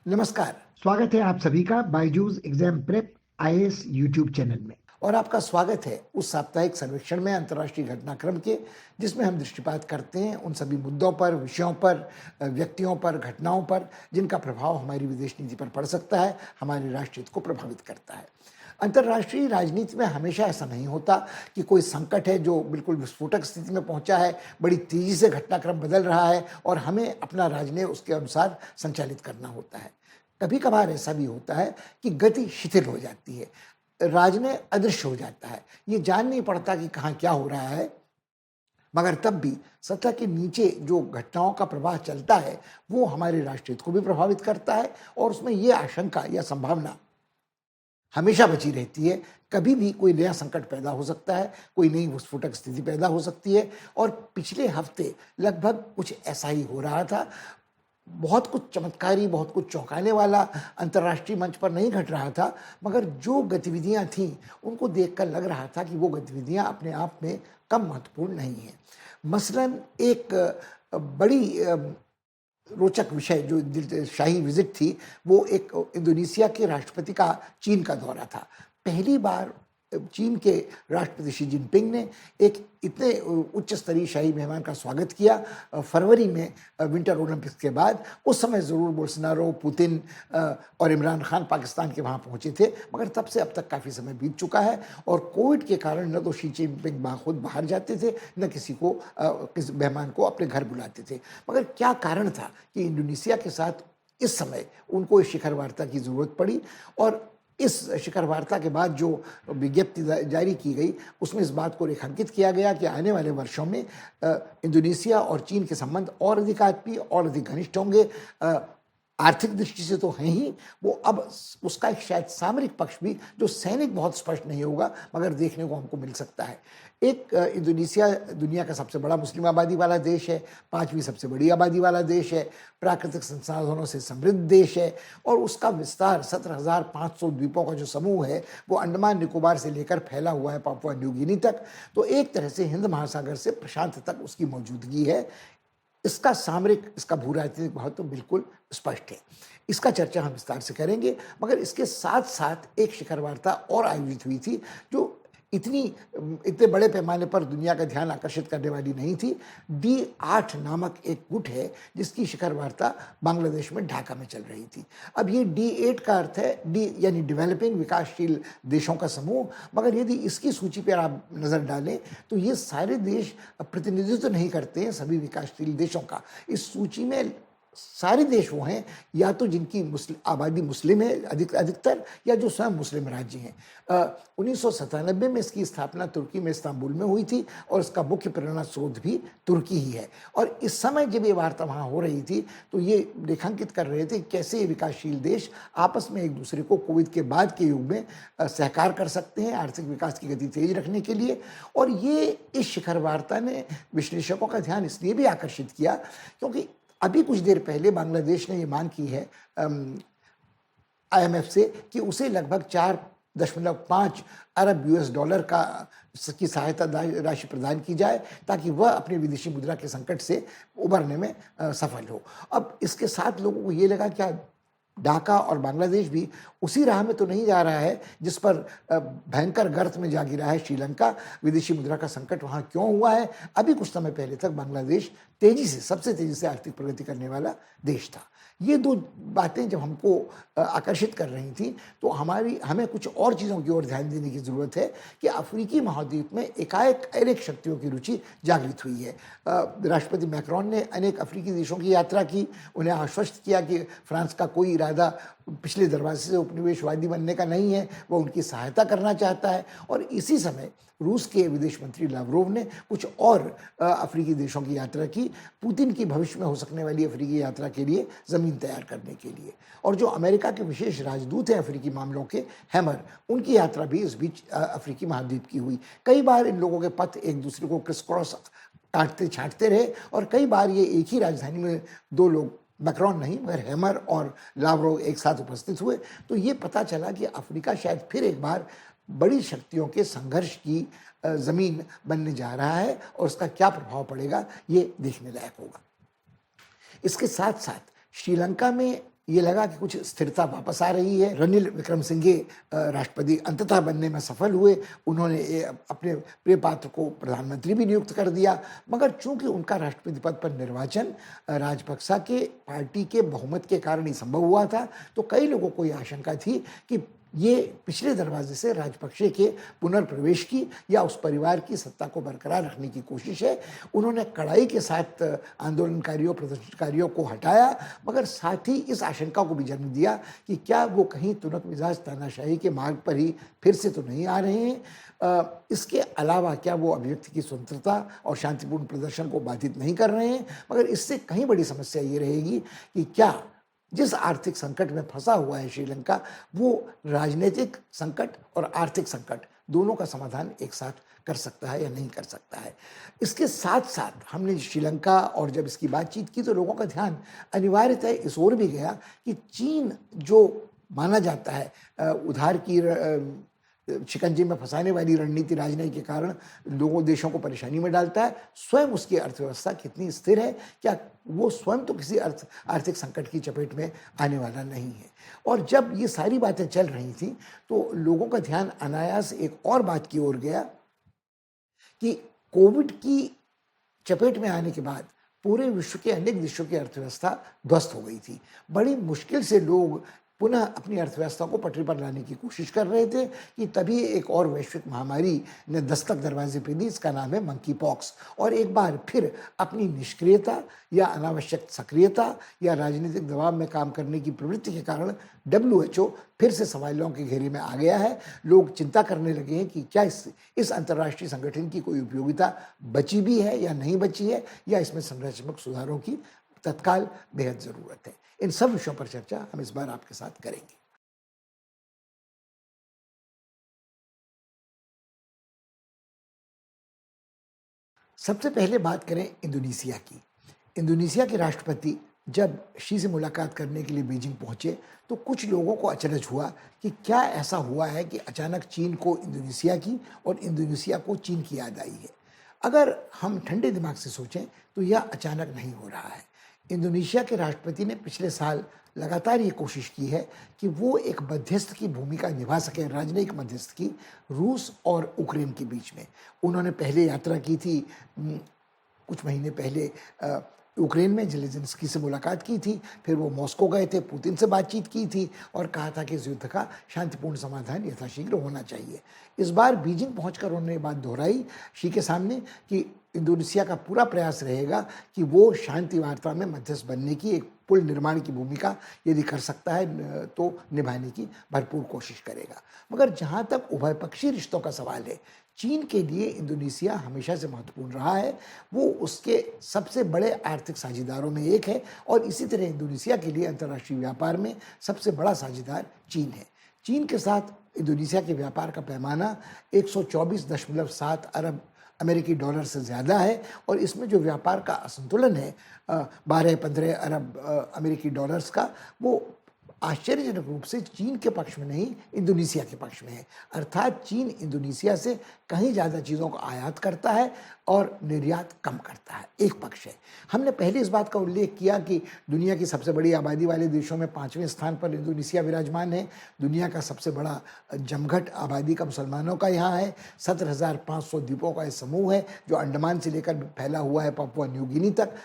नमस्कार। स्वागत है आप सभी का Byju's exam prep IAS YouTube channel में। और आपका स्वागत है उस साप्ताहिक सर्वेक्षण में अंतर्राष्ट्रीय घटनाक्रम के, जिसमें हम दृष्टिपात करते हैं उन सभी मुद्दों पर, विषयों पर, व्यक्तियों पर, घटनाओं पर जिनका प्रभाव हमारी विदेश नीति पर पड़ सकता है, हमारे राष्ट्र हित को प्रभावित करता है। अंतर्राष्ट्रीय राजनीति में हमेशा ऐसा नहीं होता कि कोई संकट है जो बिल्कुल विस्फोटक स्थिति में पहुंचा है, बड़ी तेजी से घटनाक्रम बदल रहा है और हमें अपना राजनीति उसके अनुसार संचालित करना होता है। कभी कभार ऐसा भी होता है कि गति शिथिल हो जाती है, राजनय अदृश्य हो जाता है, ये जान नहीं पड़ता कि कहाँ क्या हो रहा है, मगर तब भी सतह के नीचे जो घटनाओं का प्रवाह चलता है वो हमारे राष्ट्रहित को भी प्रभावित करता है और उसमें ये आशंका या संभावना हमेशा बची रहती है। कभी भी कोई नया संकट पैदा हो सकता है, कोई नई विस्फोटक स्थिति पैदा हो सकती है और पिछले हफ्ते लगभग कुछ ऐसा ही हो रहा था। बहुत कुछ चमत्कारी, बहुत कुछ चौंकाने वाला अंतर्राष्ट्रीय मंच पर नहीं घट रहा था, मगर जो गतिविधियां थीं उनको देखकर लग रहा था कि वो गतिविधियां अपने आप में कम महत्वपूर्ण नहीं हैं। मसलन एक बड़ी रोचक विषय जो शाही विजिट थी, वो एक इंडोनेशिया के राष्ट्रपति का चीन का दौरा था। पहली बार चीन के राष्ट्रपति शी जिनपिंग ने एक इतने उच्च स्तरीय शाही मेहमान का स्वागत किया फरवरी में विंटर ओलंपिक्स के बाद। उस समय ज़रूर बोल्सोनारो, पुतिन और इमरान खान पाकिस्तान के वहाँ पहुँचे थे, मगर तब से अब तक काफ़ी समय बीत चुका है और कोविड के कारण न तो शी जिनपिंग खुद बाहर जाते थे, न किसी मेहमान को अपने घर बुलाते थे। मगर क्या कारण था कि इंडोनेशिया के साथ इस समय उनको इस शिखर वार्ता की ज़रूरत पड़ी और इस शिखर वार्ता के बाद जो विज्ञप्ति जारी की गई उसमें इस बात को रेखांकित किया गया कि आने वाले वर्षों में इंडोनेशिया और चीन के संबंध और अधिक आत्मीय और अधिक घनिष्ठ होंगे। आर्थिक दृष्टि से तो हैं ही, वो अब उसका एक शायद सामरिक पक्ष भी जो सैनिक बहुत स्पष्ट नहीं होगा मगर देखने को हमको मिल सकता है। एक इंडोनेशिया दुनिया का सबसे बड़ा मुस्लिम आबादी वाला देश है, 5वीं सबसे बड़ी आबादी वाला देश है, प्राकृतिक संसाधनों से समृद्ध देश है और उसका विस्तार 17,500 द्वीपों का जो समूह है वो अंडमान निकोबार से लेकर फैला हुआ है पापुआ न्यू गिनी तक। तो एक तरह से हिंद महासागर से प्रशांत तक उसकी मौजूदगी है। इसका सामरिक, इसका भू राजनीतिक महत्व तो बिल्कुल स्पष्ट है। इसका चर्चा हम विस्तार से करेंगे, मगर इसके साथ साथ एक शिखर वार्ता और आयोजित हुई थी जो इतने बड़े पैमाने पर दुनिया का ध्यान आकर्षित करने वाली नहीं थी। D8 नामक एक गुट है जिसकी शिखर वार्ता बांग्लादेश में ढाका में चल रही थी। अब ये D8 का अर्थ है डी यानी डेवलपिंग, विकासशील देशों का समूह, मगर यदि इसकी सूची पर आप नज़र डालें तो ये सारे देश प्रतिनिधित्व नहीं करते हैं सभी विकासशील देशों का। इस सूची में सारे देश वो हैं या तो जिनकी आबादी मुस्लिम है अधिकतर, या जो स्वयं मुस्लिम राज्य हैं। 1997 में इसकी स्थापना तुर्की में इस्तांबुल में हुई थी और इसका मुख्य प्रेरणा स्रोत भी तुर्की ही है। और इस समय जब ये वार्ता वहाँ हो रही थी तो ये रेखांकित कर रहे थे कैसे ये विकासशील देश आपस में एक दूसरे को कोविड के बाद के युग में सहकार कर सकते हैं आर्थिक विकास की गति तेज रखने के लिए। और ये इस शिखर वार्ता ने विश्लेषकों का ध्यान इसलिए भी आकर्षित किया क्योंकि अभी कुछ देर पहले बांग्लादेश ने ये मांग की है IMF से कि उसे लगभग 4.5 अरब US डॉलर की सहायता राशि प्रदान की जाए ताकि वह अपने विदेशी मुद्रा के संकट से उबरने में सफल हो। अब इसके साथ लोगों को ये लगा क्या ढाका और बांग्लादेश भी उसी राह में तो नहीं जा रहा है जिस पर भयंकर गर्त में जा गिरा है श्रीलंका। विदेशी मुद्रा का संकट वहाँ क्यों हुआ है? अभी कुछ समय पहले तक बांग्लादेश सबसे तेजी से आर्थिक प्रगति करने वाला देश था। ये दो बातें जब हमको आकर्षित कर रही थी तो हमें कुछ और चीज़ों की ओर ध्यान देने की ज़रूरत है कि अफ्रीकी महाद्वीप में एकाएक अनेक शक्तियों की रुचि जागृत हुई है। राष्ट्रपति मैक्रोन ने अनेक अफ्रीकी देशों की यात्रा की, उन्हें आश्वस्त किया कि फ्रांस का कोई इरादा पिछले दरवाजे से उपनिवेशवादी बनने का नहीं है, वो उनकी सहायता करना चाहता है। और इसी समय रूस के विदेश मंत्री लावरोव ने कुछ और अफ्रीकी देशों की यात्रा की, पुतिन की भविष्य में हो सकने वाली अफ्रीकी यात्रा के लिए ज़मीन तैयार करने के लिए। और जो अमेरिका के विशेष राजदूत हैं अफ्रीकी मामलों के, हैमर, उनकी यात्रा भी इस बीच अफ्रीकी महाद्वीप की हुई। कई बार इन लोगों के पथ एक दूसरे को क्रिस क्रॉस काटते छांटते रहे और कई बार ये एक ही राजधानी में दो लोग, मैक्रोन नहीं मगर हैमर और लावरोव एक साथ उपस्थित हुए। तो ये पता चला कि अफ्रीका शायद फिर एक बार बड़ी शक्तियों के संघर्ष की ज़मीन बनने जा रहा है और उसका क्या प्रभाव पड़ेगा ये देखने लायक होगा। इसके साथ साथ श्रीलंका में ये लगा कि कुछ स्थिरता वापस आ रही है। रनिल विक्रमसिंघे राष्ट्रपति अंततः बनने में सफल हुए। उन्होंने अपने प्रिय पात्र को प्रधानमंत्री भी नियुक्त कर दिया, मगर चूंकि उनका राष्ट्रपति पद पर निर्वाचन राजपक्सा के पार्टी के बहुमत के कारण ही संभव हुआ था, तो कई लोगों को यह आशंका थी कि ये पिछले दरवाजे से राजपक्षे के पुनर्प्रवेश की या उस परिवार की सत्ता को बरकरार रखने की कोशिश है। उन्होंने कड़ाई के साथ आंदोलनकारियों, प्रदर्शनकारियों को हटाया, मगर साथ ही इस आशंका को भी जन्म दिया कि क्या वो कहीं तुनक मिजाज तानाशाही के मार्ग पर ही फिर से तो नहीं आ रहे हैं। इसके अलावा क्या वो अभिव्यक्ति की स्वतंत्रता और शांतिपूर्ण प्रदर्शन को बाधित नहीं कर रहे हैं। मगर इससे कहीं बड़ी समस्या ये रहेगी कि क्या जिस आर्थिक संकट में फंसा हुआ है श्रीलंका, वो राजनीतिक संकट और आर्थिक संकट दोनों का समाधान एक साथ कर सकता है या नहीं कर सकता है। इसके साथ साथ हमने श्रीलंका और जब इसकी बातचीत की तो लोगों का ध्यान अनिवार्यतः इस ओर भी गया कि चीन जो माना जाता है उधार की शिकंजे में फंसाने वाली रणनीति राजनीति के कारण लोगों देशों को परेशानी में डालता है, स्वयं उसकी अर्थव्यवस्था कितनी स्थिर है, क्या वो स्वयं तो किसी आर्थिक संकट की चपेट में आने वाला नहीं है। और जब ये सारी बातें चल रही थी तो लोगों का ध्यान अनायास एक और बात की ओर गया कि कोविड की चपेट में आने के बाद पूरे विश्व के अनेक देशों की अर्थव्यवस्था ध्वस्त हो गई थी। बड़ी मुश्किल से लोग पुनः अपनी अर्थव्यवस्था को पटरी पर लाने की कोशिश कर रहे थे कि तभी एक और वैश्विक महामारी ने दस्तक दरवाजे पे दी। इसका नाम है मंकी पॉक्स। और एक बार फिर अपनी निष्क्रियता या अनावश्यक सक्रियता या राजनीतिक दबाव में काम करने की प्रवृत्ति के कारण WHO फिर से सवालों के घेरे में आ गया है। लोग चिंता करने लगे हैं कि क्या इस अंतर्राष्ट्रीय संगठन की कोई उपयोगिता बची भी है या नहीं बची है, या इसमें संरचनात्मक सुधारों की तत्काल बेहद जरूरत है। इन सब विषयों पर चर्चा हम इस बार आपके साथ करेंगे। सबसे पहले बात करें इंडोनेशिया की। इंडोनेशिया के राष्ट्रपति जब शी से मुलाकात करने के लिए बीजिंग पहुंचे तो कुछ लोगों को अचरज हुआ कि क्या ऐसा हुआ है कि अचानक चीन को इंडोनेशिया की और इंडोनेशिया को चीन की याद आई है। अगर हम ठंडे दिमाग से सोचें तो यह अचानक नहीं हो रहा है। इंडोनेशिया के राष्ट्रपति ने पिछले साल लगातार ये कोशिश की है कि वो एक मध्यस्थ की भूमिका निभा सके, राजनयिक मध्यस्थ की, रूस और यूक्रेन के बीच में। उन्होंने पहले यात्रा की थी कुछ महीने पहले यूक्रेन में जेलेंस्की से मुलाकात की थी, फिर वो मॉस्को गए थे, पुतिन से बातचीत की थी और कहा था कि इस युद्ध का शांतिपूर्ण समाधान यथाशीघ्र होना चाहिए। इस बार बीजिंग पहुंचकर उन्होंने बात दोहराई शी के सामने कि इंडोनेशिया का पूरा प्रयास रहेगा कि वो शांति वार्ता में मध्यस्थ बनने की, एक पुल निर्माण की भूमिका यदि कर सकता है तो निभाने की भरपूर कोशिश करेगा। मगर जहाँ तक उभयपक्षीय रिश्तों का सवाल है, चीन के लिए इंडोनेशिया हमेशा से महत्वपूर्ण रहा है। वो उसके सबसे बड़े आर्थिक साझेदारों में एक है और इसी तरह इंडोनेशिया के लिए अंतर्राष्ट्रीय व्यापार में सबसे बड़ा साझेदार चीन है। चीन के साथ इंडोनेशिया के व्यापार का पैमाना 124.7 अरब अमेरिकी डॉलर से ज़्यादा है और इसमें जो व्यापार का असंतुलन है 12-15 अरब अमेरिकी डॉलर्स का, वो आश्चर्यजनक रूप से चीन के पक्ष में नहीं, इंडोनेशिया के पक्ष में है। अर्थात चीन इंडोनेशिया से कहीं ज़्यादा चीज़ों को आयात करता है और निर्यात कम करता है। एक पक्ष है। हमने पहले इस बात का उल्लेख किया कि दुनिया की सबसे बड़ी आबादी वाले देशों में 5वें स्थान पर इंडोनेशिया विराजमान है। दुनिया का सबसे बड़ा जमघट आबादी का मुसलमानों का यहाँ है। 17,500 द्वीपों का एक समूह है जो अंडमान से लेकर फैला हुआ है पापुआ न्यू गिनी तक।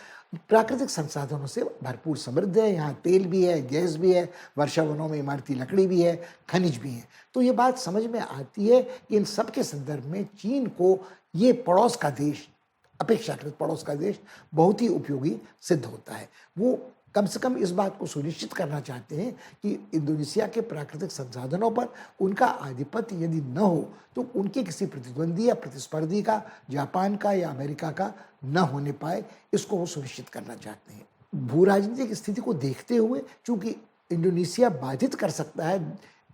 प्राकृतिक संसाधनों से भरपूर समृद्ध है। यहाँ तेल भी है, गैस भी है, वर्षा वनों में इमारती लकड़ी भी है, खनिज भी है। तो ये बात समझ में आती है कि इन सब के संदर्भ में चीन को ये पड़ोस का देश, अपेक्षाकृत पड़ोस का देश, बहुत ही उपयोगी सिद्ध होता है। वो कम से कम इस बात को सुनिश्चित करना चाहते हैं कि इंडोनेशिया के प्राकृतिक संसाधनों पर उनका आधिपत्य यदि न हो तो उनके किसी प्रतिद्वंदी या प्रतिस्पर्धी का, जापान का या अमेरिका का, न होने पाए। इसको वो सुनिश्चित करना चाहते हैं। भू राजनीतिक स्थिति को देखते हुए चूंकि इंडोनेशिया बाधित कर सकता है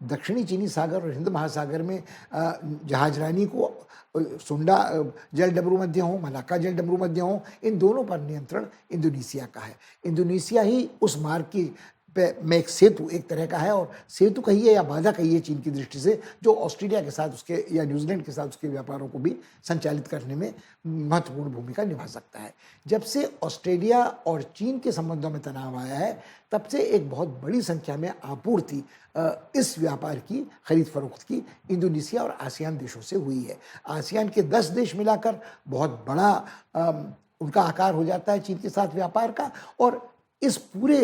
दक्षिणी चीनी सागर और हिंद महासागर में जहाजरानी को, सुंडा जल डमरू मध्य हो, मलाक्का जल डमरू मध्य हो, इन दोनों पर नियंत्रण इंडोनेशिया का है। इंडोनेशिया ही उस मार्ग की में एक सेतु एक तरह का है, और सेतु कहिए या बाधा कहिए चीन की दृष्टि से, जो ऑस्ट्रेलिया के साथ उसके या न्यूजीलैंड के साथ उसके व्यापारों को भी संचालित करने में महत्वपूर्ण भूमिका निभा सकता है। जब से ऑस्ट्रेलिया और चीन के संबंधों में तनाव आया है, तब से एक बहुत बड़ी संख्या में आपूर्ति इस व्यापार की खरीद फरोख्त की इंडोनेशिया और आसियान देशों से हुई है। आसियान के 10 देश मिलाकर बहुत बड़ा उनका आकार हो जाता है चीन के साथ व्यापार का, और इस पूरे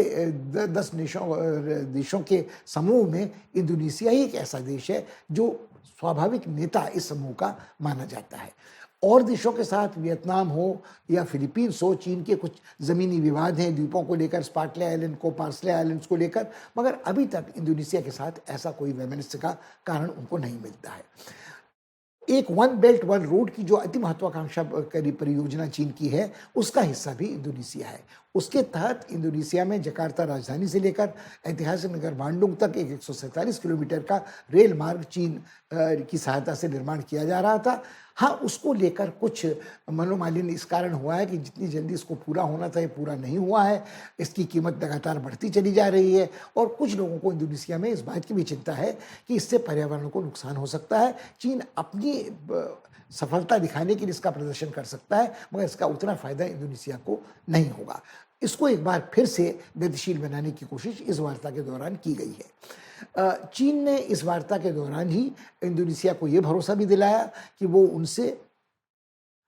10 देशों के समूह में इंडोनेशिया ही एक ऐसा देश है जो स्वाभाविक नेता इस समूह का माना जाता है। और देशों के साथ वियतनाम हो या फिलीपींस हो, चीन के कुछ ज़मीनी विवाद हैं द्वीपों को लेकर, स्पार्टले आइलैंड को, पार्सले आइलैंड्स को लेकर, मगर अभी तक इंडोनेशिया के साथ ऐसा कोई वैमनस्य का कारण उनको नहीं मिलता है। एक वन बेल्ट वन रोड की जो अति महत्वाकांक्षा करी परियोजना चीन की है, उसका हिस्सा भी इंडोनेशिया है। उसके तहत इंडोनेशिया में जकार्ता राजधानी से लेकर ऐतिहासिक नगर बांडुंग तक एक 147 किलोमीटर का रेल मार्ग चीन की सहायता से निर्माण किया जा रहा था। हाँ, उसको लेकर कुछ मनोमालिन्य इस कारण हुआ है कि जितनी जल्दी इसको पूरा होना था, ये पूरा नहीं हुआ है। इसकी कीमत लगातार बढ़ती चली जा रही है, और कुछ लोगों को इंडोनेशिया में इस बात की भी चिंता है कि इससे पर्यावरण को नुकसान हो सकता है। चीन अपनी सफलता दिखाने के लिए इसका प्रदर्शन कर सकता है, मगर इसका उतना फायदा इंडोनेशिया को नहीं होगा। इसको एक बार फिर से गतिशील बनाने की कोशिश इस वार्ता के दौरान की गई है। चीन ने इस वार्ता के दौरान ही इंडोनेशिया को ये भरोसा भी दिलाया कि वो उनसे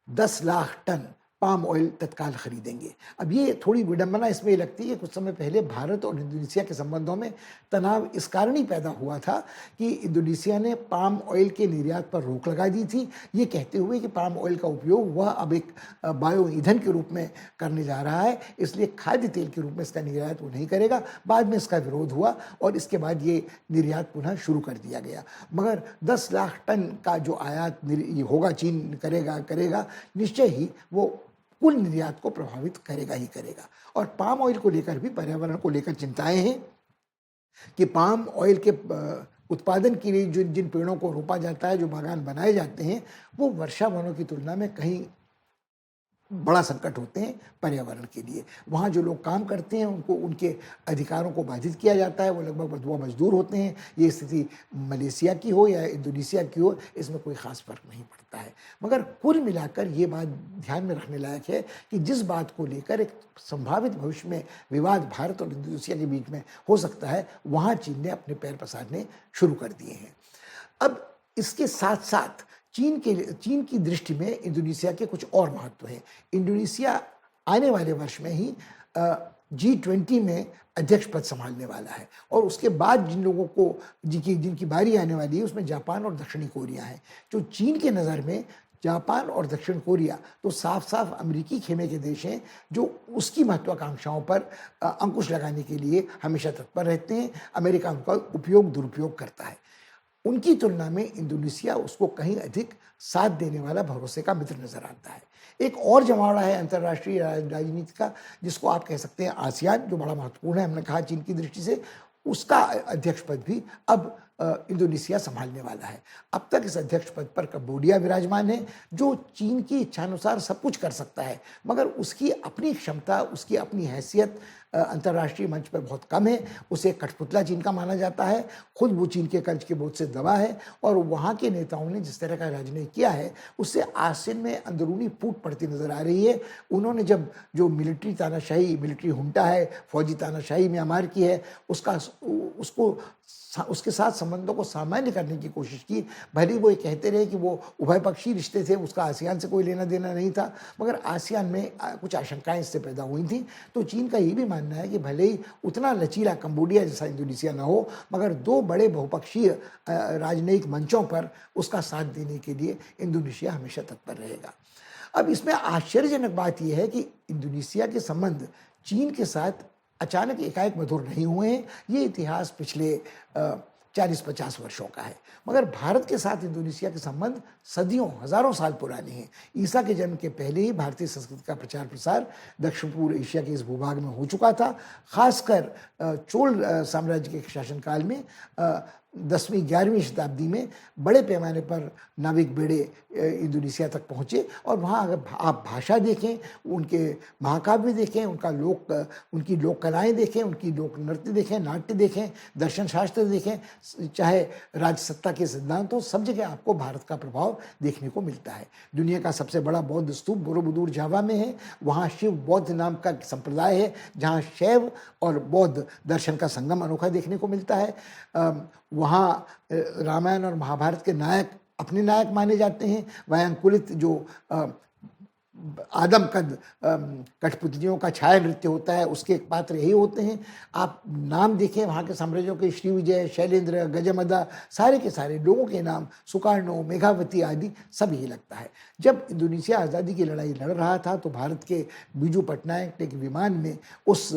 10 लाख टन पाम ऑयल तत्काल खरीदेंगे। अब ये थोड़ी विडंबना इसमें लगती है कि कुछ समय पहले भारत और इंडोनेशिया के संबंधों में तनाव इस कारण ही पैदा हुआ था कि इंडोनेशिया ने पाम ऑयल के निर्यात पर रोक लगा दी थी, ये कहते हुए कि पाम ऑयल का उपयोग वह अब एक बायो ईंधन के रूप में करने जा रहा है, इसलिए खाद्य तेल के रूप में इसका निर्यात वो नहीं करेगा। बाद में इसका विरोध हुआ और इसके बाद ये निर्यात पुनः शुरू कर दिया गया। मगर 10 लाख टन का जो आयात होगा चीन करेगा निश्चय ही वो कुल निर्यात को प्रभावित करेगा ही करेगा। और पाम ऑयल को लेकर भी पर्यावरण को लेकर चिंताएं हैं कि पाम ऑयल के उत्पादन के लिए जिन पेड़ों को रोपा जाता है, जो बागान बनाए जाते हैं, वो वर्षा वनों की तुलना में कहीं बड़ा संकट होते हैं पर्यावरण के लिए। वहाँ जो लोग काम करते हैं उनको उनके अधिकारों को बाधित किया जाता है, वो लगभग बदुआ मजदूर होते हैं। ये स्थिति मलेशिया की हो या इंडोनेशिया की हो, इसमें कोई ख़ास फर्क नहीं पड़ता है। मगर कुल मिलाकर ये बात ध्यान में रखने लायक है कि जिस बात को लेकर एक संभावित भविष्य में विवाद भारत और इंडोनेशिया के बीच में हो सकता है, वहाँ चीन ने अपने पैर पसारने शुरू कर दिए हैं। अब इसके साथ साथ चीन की दृष्टि में इंडोनेशिया के कुछ और महत्व हैं। इंडोनेशिया आने वाले वर्ष में ही G20 में अध्यक्ष पद संभालने वाला है, और उसके बाद जिन लोगों को जिनकी बारी आने वाली है उसमें जापान और दक्षिणी कोरिया है। जो चीन के नज़र में जापान और दक्षिण कोरिया तो साफ साफ अमेरिकी खेमे के देश हैं, जो उसकी महत्वाकांक्षाओं पर अंकुश लगाने के लिए हमेशा तत्पर रहते हैं। अमेरिका उनका दुरुपयोग करता है। उनकी तुलना में इंडोनेशिया उसको कहीं अधिक साथ देने वाला भरोसे का मित्र नजर आता है। एक और जमावड़ा है अंतर्राष्ट्रीय राजनीति का, जिसको आप कह सकते हैं आसियान, जो बड़ा महत्वपूर्ण है। हमने कहा चीन की दृष्टि से उसका अध्यक्ष पद भी अब इंडोनेशिया संभालने वाला है। अब तक इस अध्यक्ष पद पर कंबोडिया विराजमान है, जो चीन की इच्छानुसार सब कुछ कर सकता है, मगर उसकी अपनी क्षमता, उसकी अपनी हैसियत अंतर्राष्ट्रीय मंच पर बहुत कम है। उसे कठपुतला चीन का माना जाता है। खुद वो चीन के कर्ज के बोझ से दबा है, और वहाँ के नेताओं ने जिस तरह का राजनीति किया है उससे आसियान में अंदरूनी फूट पड़ती नजर आ रही है। उन्होंने जब जो मिलिट्री तानाशाही, मिलिट्री हुंटा है, फौजी तानाशाही म्यांमार की है, उसके साथ संबंधों को सामान्य करने की कोशिश की। भले वो ये कहते रहे कि वो उभय पक्षी रिश्ते थे, उसका आसियान से कोई लेना देना नहीं था, मगर आसियान में कुछ आशंकाएं इससे पैदा हुई थी। तो चीन का ये भी मानना है कि भले ही उतना लचीला कंबोडिया जैसा इंडोनेशिया ना हो, मगर 2 बड़े बहुपक्षीय राजनयिक मंचों पर उसका साथ देने के लिए इंडोनेशिया हमेशा तत्पर रहेगा। अब इसमें आश्चर्यजनक बात यह है कि इंडोनेशिया के संबंध चीन के साथ अचानक एकाएक मधुर नहीं हुए हैं। ये इतिहास पिछले 40-50 वर्षों का है, मगर भारत के साथ इंडोनेशिया के संबंध सदियों, हजारों साल पुराने हैं। ईसा के जन्म के पहले ही भारतीय संस्कृति का प्रचार प्रसार दक्षिण पूर्व एशिया के इस भूभाग में हो चुका था। खासकर चोल साम्राज्य के शासनकाल में 10वीं 11वीं शताब्दी में बड़े पैमाने पर नाविक बेड़े इंडोनेशिया तक पहुँचे और वहाँ अगर आप भाषा देखें, उनके महाकाव्य देखें, उनकी लोक कलाएँ देखें, उनकी लोक नृत्य देखें, नाट्य देखें, दर्शन शास्त्र देखें, चाहे राजसत्ता के सिद्धांत हो, सब जगह आपको भारत का प्रभाव देखने को मिलता है। दुनिया का सबसे बड़ा बौद्ध स्तूप बोरोबुदुर जावा में है। वहाँ शिव बौद्ध नाम का संप्रदाय है जहाँ शैव और बौद्ध दर्शन का संगम अनोखा देखने को मिलता है। वहाँ रामायण और महाभारत के नायक अपने नायक माने जाते हैं। वयांकुलित जो आदम कद कठपुतलियों का छाया नृत्य होता है, उसके एक पात्र यही होते हैं। आप नाम देखें वहाँ के साम्राज्यों के, श्रीविजय, शैलेंद्र, गजमदा, सारे के सारे लोगों के नाम, सुकार्णो, मेघावती आदि सब यही लगता है। जब इंडोनेशिया आज़ादी की लड़ाई लड़ रहा था तो भारत के बीजू पटनायक ने एक विमान में उस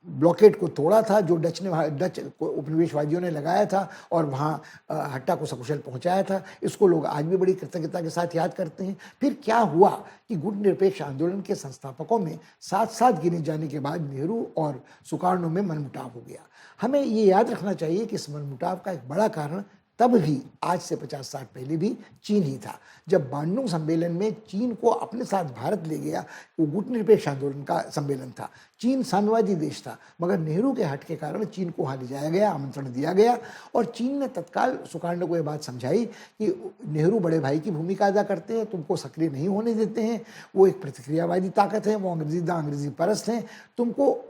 ब्लॉकेड को तोड़ा था जो डच उपनिवेशवादियों ने लगाया था और वहाँ हट्टा को सकुशल पहुँचाया था। इसको लोग आज भी बड़ी कृतज्ञता के साथ याद करते हैं। फिर क्या हुआ कि गुट निरपेक्ष आंदोलन के संस्थापकों में साथ साथ गिने जाने के बाद नेहरू और सुकार्णो में मनमुटाव हो गया। हमें ये याद रखना चाहिए कि इस मनमुटाव का एक बड़ा कारण तब भी, आज से 50-60 पहले भी, चीन ही था। जब बांडुंग सम्मेलन में चीन को अपने साथ भारत ले गया, वो गुट निरपेक्ष आंदोलन का सम्मेलन था। चीन साम्यवादी देश था, मगर नेहरू के हट के कारण चीन को वहाँ ले जाया गया, आमंत्रण दिया गया और चीन ने तत्काल सुकार्णो को ये बात समझाई कि नेहरू बड़े भाई की भूमिका अदा करते हैं, तुमको सक्रिय नहीं होने देते हैं, वो एक प्रतिक्रियावादी ताकत है, वो अंग्रेजी परस्त हैं, तुमको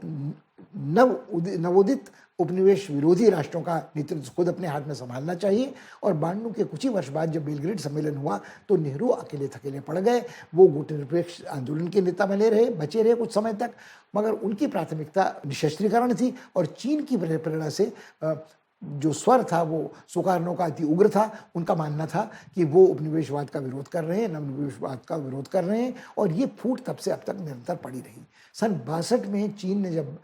नवोदित उपनिवेश विरोधी राष्ट्रों का नेतृत्व खुद अपने हाथ में संभालना चाहिए। और बांडुंग के कुछ ही वर्ष बाद जब बेलग्रेड सम्मेलन हुआ तो नेहरू अकेले थकेले पड़ गए। वो गुट निरपेक्ष आंदोलन के नेता बचे रहे कुछ समय तक, मगर उनकी प्राथमिकता निशस्त्रीकरण थी और चीन की प्रेरणा से जो स्वर था वो सुकार्णो का अति उग्र था। उनका मानना था कि वो उपनिवेशवाद का विरोध कर रहे हैं, नवनिवेशवाद का विरोध कर रहे हैं और ये फूट तब से अब तक निरंतर पड़ी रही। सन 62 में चीन ने जब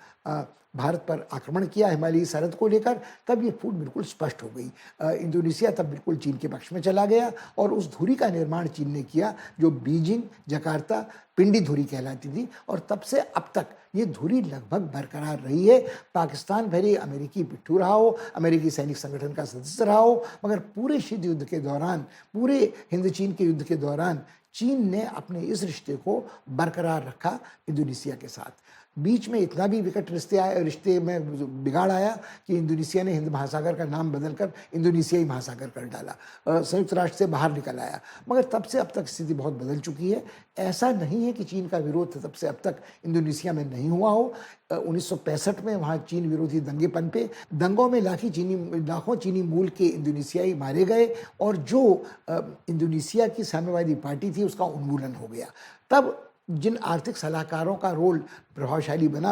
भारत पर आक्रमण किया हिमालयी सरहद को लेकर, तब ये फूट बिल्कुल स्पष्ट हो गई। इंडोनेशिया तब बिल्कुल चीन के पक्ष में चला गया और उस धुरी का निर्माण चीन ने किया जो बीजिंग, जकार्ता, पिंडी धुरी कहलाती थी और तब से अब तक ये धुरी लगभग बरकरार रही है। पाकिस्तान भले अमेरिकी पिट्ठू रहा हो, अमेरिकी सैनिक संगठन का सदस्य रहा हो, मगर पूरे शीत युद्ध के दौरान, पूरे हिंद चीन के युद्ध के दौरान चीन ने अपने इस रिश्ते को बरकरार रखा इंडोनेशिया के साथ। बीच में इतना भी विकट रिश्ते में बिगाड़ आया कि इंडोनेशिया ने हिंद महासागर का नाम बदलकर इंडोनेशियाई महासागर कर डाला, संयुक्त राष्ट्र से बाहर निकल आया। मगर तब से अब तक स्थिति बहुत बदल चुकी है। ऐसा नहीं है कि चीन का विरोध तब से अब तक इंडोनेशिया में नहीं हुआ हो। 1965 में वहाँ चीन विरोधी दंगे पनपे, दंगों में लाखों चीनी मूल के इंडोनेशियाई मारे गए और जो इंडोनेशिया की साम्यवादी पार्टी थी उसका उन्मूलन हो गया। तब जिन आर्थिक सलाहकारों का रोल प्रभावशाली बना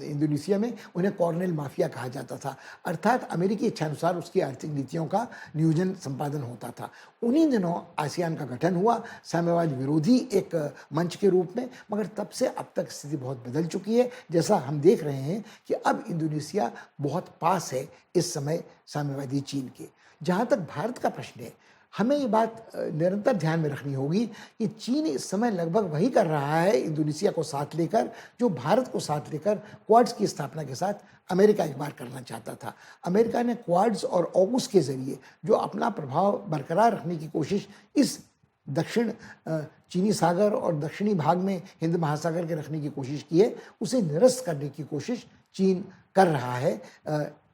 इंडोनेशिया में, उन्हें कॉर्नेल माफिया कहा जाता था, अर्थात अमेरिकी इच्छानुसार उसकी आर्थिक नीतियों का नियोजन संपादन होता था। उन्हीं दिनों आसियान का गठन हुआ साम्यवाद विरोधी एक मंच के रूप में, मगर तब से अब तक स्थिति बहुत बदल चुकी है। जैसा हम देख रहे हैं कि अब इंडोनेशिया बहुत पास है इस समय साम्यवादी चीन के। जहाँ तक भारत का प्रश्न है, हमें ये बात निरंतर ध्यान में रखनी होगी कि चीन इस समय लगभग वही कर रहा है इंडोनेशिया को साथ लेकर जो भारत को साथ लेकर क्वाड्स की स्थापना के साथ अमेरिका एक बार करना चाहता था। अमेरिका ने क्वाड्स और ऑगस के जरिए जो अपना प्रभाव बरकरार रखने की कोशिश इस दक्षिण चीनी सागर और दक्षिणी भाग में हिंद महासागर के रखने की कोशिश की है, उसे निरस्त करने की कोशिश चीन कर रहा है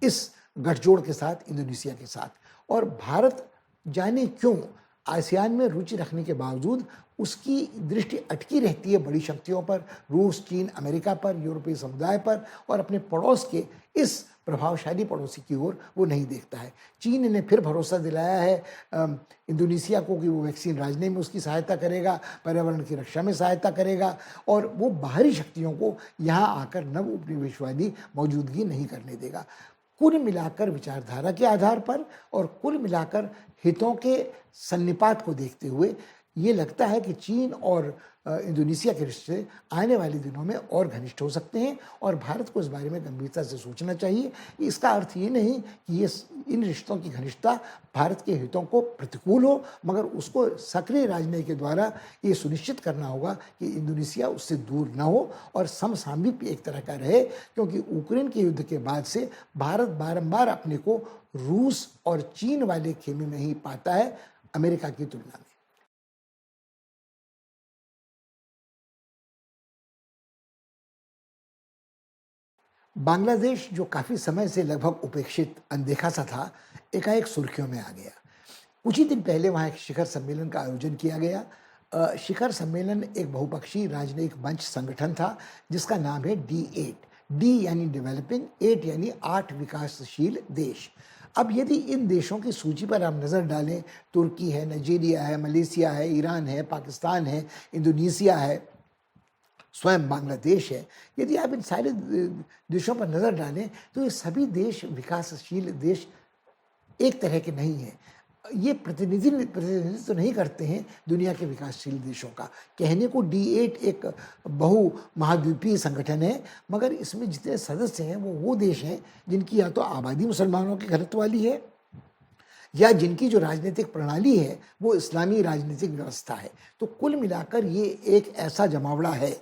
इस गठजोड़ के साथ, इंडोनेशिया के साथ। और भारत जाने क्यों आसियान में रुचि रखने के बावजूद उसकी दृष्टि अटकी रहती है बड़ी शक्तियों पर, रूस, चीन, अमेरिका पर, यूरोपीय समुदाय पर, और अपने पड़ोस के इस प्रभावशाली पड़ोसी की ओर वो नहीं देखता है। चीन ने फिर भरोसा दिलाया है इंडोनेशिया को कि वो वैक्सीन राजने में उसकी सहायता करेगा, पर्यावरण की रक्षा में सहायता करेगा और वो बाहरी शक्तियों को यहाँ आकर नव उपनिवेशवादी मौजूदगी नहीं करने देगा। कुल मिलाकर विचारधारा के आधार पर और कुल मिलाकर हितों के सन्निपात को देखते हुए ये लगता है कि चीन और इंडोनेशिया के रिश्ते आने वाले दिनों में और घनिष्ठ हो सकते हैं और भारत को इस बारे में गंभीरता से सोचना चाहिए। इसका अर्थ ये नहीं कि इन रिश्तों की घनिष्ठता भारत के हितों को प्रतिकूल हो, मगर उसको सक्रिय राजनीति के द्वारा ये सुनिश्चित करना होगा कि इंडोनेशिया उससे दूर न हो और समसामयिक एक तरह का रहे, क्योंकि यूक्रेन के युद्ध के बाद से भारत बारंबार अपने को रूस और चीन वाले खेमे में ही पाता है अमेरिका की तुलना में। बांग्लादेश, जो काफ़ी समय से लगभग उपेक्षित, अनदेखा सा था, एकाएक सुर्खियों में आ गया। कुछ ही दिन पहले वहाँ एक शिखर सम्मेलन का आयोजन किया गया। शिखर सम्मेलन एक बहुपक्षीय राजनयिक मंच संगठन था जिसका नाम है D8। डी यानी डेवलपिंग, 8 यानी 8 विकासशील देश। अब यदि इन देशों की सूची पर आप नज़र डालें, तुर्की है, नाइजीरिया है, मलेशिया है, ईरान है, पाकिस्तान है, इंडोनेशिया है, स्वयं बांग्लादेश है, यदि आप इन सारे देशों पर नज़र डालें तो ये सभी देश विकासशील देश एक तरह के नहीं हैं। ये प्रतिनिधित्व तो नहीं करते हैं दुनिया के विकासशील देशों का। कहने को D8 एक बहु महाद्वीपीय संगठन है, मगर इसमें जितने सदस्य हैं वो देश हैं जिनकी या तो आबादी मुसलमानों के घनत्व वाली है या जिनकी जो राजनीतिक प्रणाली है वो इस्लामी राजनीतिक व्यवस्था है। तो कुल मिलाकर ये एक ऐसा जमावड़ा है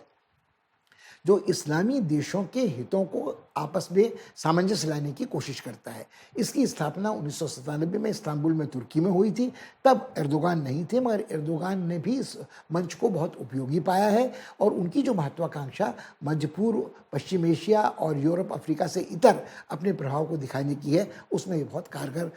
जो इस्लामी देशों के हितों को आपस में सामंजस्य लाने की कोशिश करता है। इसकी स्थापना 1997 में इस्तांबुल में तुर्की में हुई थी। तब एर्दोगान नहीं थे, मगर एर्दोगान ने भी इस मंच को बहुत उपयोगी पाया है और उनकी जो महत्वाकांक्षा मध्य पूर्व, पश्चिम एशिया और यूरोप, अफ्रीका से इतर अपने प्रभाव को दिखाने की है, उसमें ये बहुत कारगर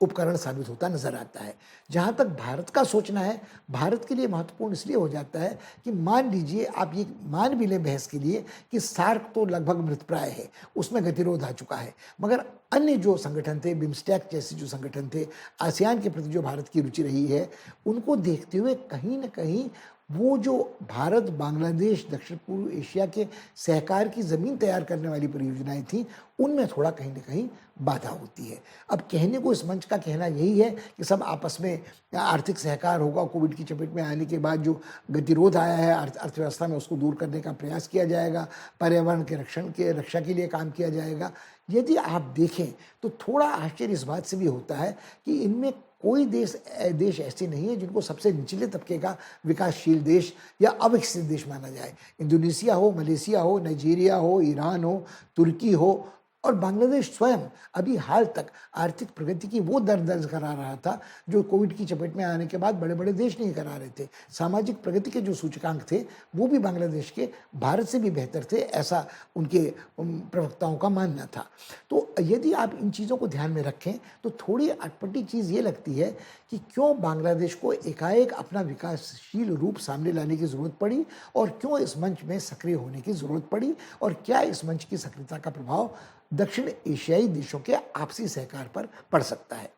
उपकरण साबित होता नजर आता है। जहाँ तक भारत का सोचना है, भारत के लिए महत्वपूर्ण इसलिए हो जाता है कि मान लीजिए आप ये मान भी लें बहस के लिए कि सार्क तो लगभग मृतप्राय है, उसमें गतिरोध आ चुका है, मगर अन्य जो संगठन थे, बिम्स्टेक जैसे जो संगठन थे, आसियान के प्रति जो भारत की रुचि रही है, उनको देखते हुए कहीं न कहीं वो जो भारत बांग्लादेश दक्षिण पूर्व एशिया के सहकार की ज़मीन तैयार करने वाली परियोजनाएं थीं, उनमें थोड़ा कहीं न कहीं बाधा होती है। अब कहने को इस मंच का कहना यही है कि सब आपस में आर्थिक सहकार होगा, कोविड की चपेट में आने के बाद जो गतिरोध आया है अर्थव्यवस्था में, उसको दूर करने का प्रयास किया जाएगा, पर्यावरण के रक्षा के लिए काम किया जाएगा। यदि आप देखें तो थोड़ा आश्चर्य इस बात से भी होता है कि इनमें कोई देश ऐसे नहीं है जिनको सबसे निचले तबके का विकासशील देश या अविकसित देश माना जाए। इंडोनेशिया हो, मलेशिया हो, नाइजीरिया हो, ईरान हो, तुर्की हो और बांग्लादेश स्वयं अभी हाल तक आर्थिक प्रगति की वो दर दर्ज करा रहा था जो कोविड की चपेट में आने के बाद बड़े बड़े देश नहीं करा रहे थे। सामाजिक प्रगति के जो सूचकांक थे वो भी बांग्लादेश के भारत से भी बेहतर थे, ऐसा उनके प्रवक्ताओं का मानना था। तो यदि आप इन चीज़ों को ध्यान में रखें तो थोड़ी अटपटी चीज़ ये लगती है कि क्यों बांग्लादेश को एकाएक अपना विकासशील रूप सामने लाने की ज़रूरत पड़ी और क्यों इस मंच में सक्रिय होने की ज़रूरत पड़ी और क्या इस मंच की सक्रियता का प्रभाव दक्षिण एशियाई देशों के आपसी सहकार पर पड़ सकता है।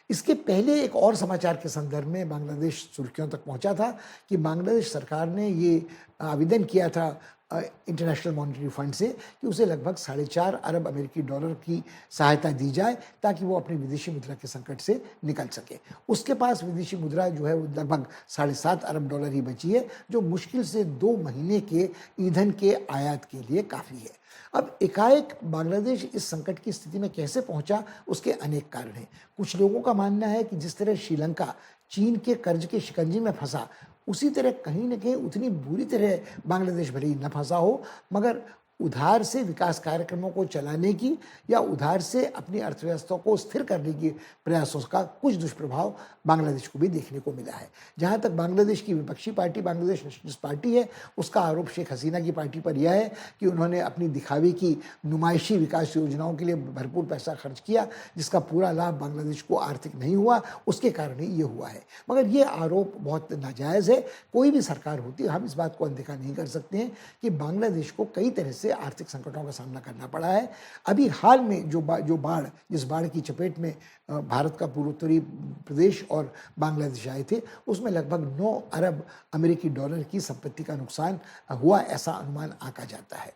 इसके पहले एक और समाचार के संदर्भ में बांग्लादेश सुर्खियों तक पहुंचा था कि बांग्लादेश सरकार ने ये आवेदन किया था इंटरनेशनल मॉनेटरी फंड से कि उसे लगभग 4.5 अरब अमेरिकी डॉलर की सहायता दी जाए ताकि वो अपनी विदेशी मुद्रा के संकट से निकल सके। उसके पास विदेशी मुद्रा जो है वो लगभग 7.5 अरब डॉलर ही बची है, जो मुश्किल से 2 महीने के ईंधन के आयात के लिए काफ़ी है। अब एकाएक बांग्लादेश इस संकट की स्थिति में कैसे पहुंचा, उसके अनेक कारण हैं। कुछ लोगों का मानना है कि जिस तरह श्रीलंका चीन के कर्ज के शिकंजे में फंसा, उसी तरह कहीं न कहीं उतनी बुरी तरह बांग्लादेश भले ही न फंसा हो, मगर उधार से विकास कार्यक्रमों को चलाने की या उधार से अपनी अर्थव्यवस्था को स्थिर करने के प्रयासों का कुछ दुष्प्रभाव बांग्लादेश को भी देखने को मिला है। जहाँ तक बांग्लादेश की विपक्षी पार्टी बांग्लादेश नेशनलिस्ट पार्टी है, उसका आरोप शेख हसीना की पार्टी पर यह है कि उन्होंने अपनी दिखावे की नुमाइशी विकास योजनाओं के लिए भरपूर पैसा खर्च किया, जिसका पूरा लाभ बांग्लादेश को आर्थिक नहीं हुआ, उसके कारण ही ये हुआ है। मगर ये आरोप बहुत नाजायज़ है। कोई भी सरकार होती है, हम इस बात को अनदेखा नहीं कर सकते हैं कि बांग्लादेश को कई तरह से आर्थिक संकटों का सामना करना पड़ा है। अभी हाल में जिस बाढ़ की चपेट में भारत का पूर्वोत्तरी प्रदेश और बांग्लादेश आए थे, उसमें लगभग 9 अरब अमेरिकी डॉलर की संपत्ति का नुकसान हुआ, ऐसा अनुमान आंका जाता है।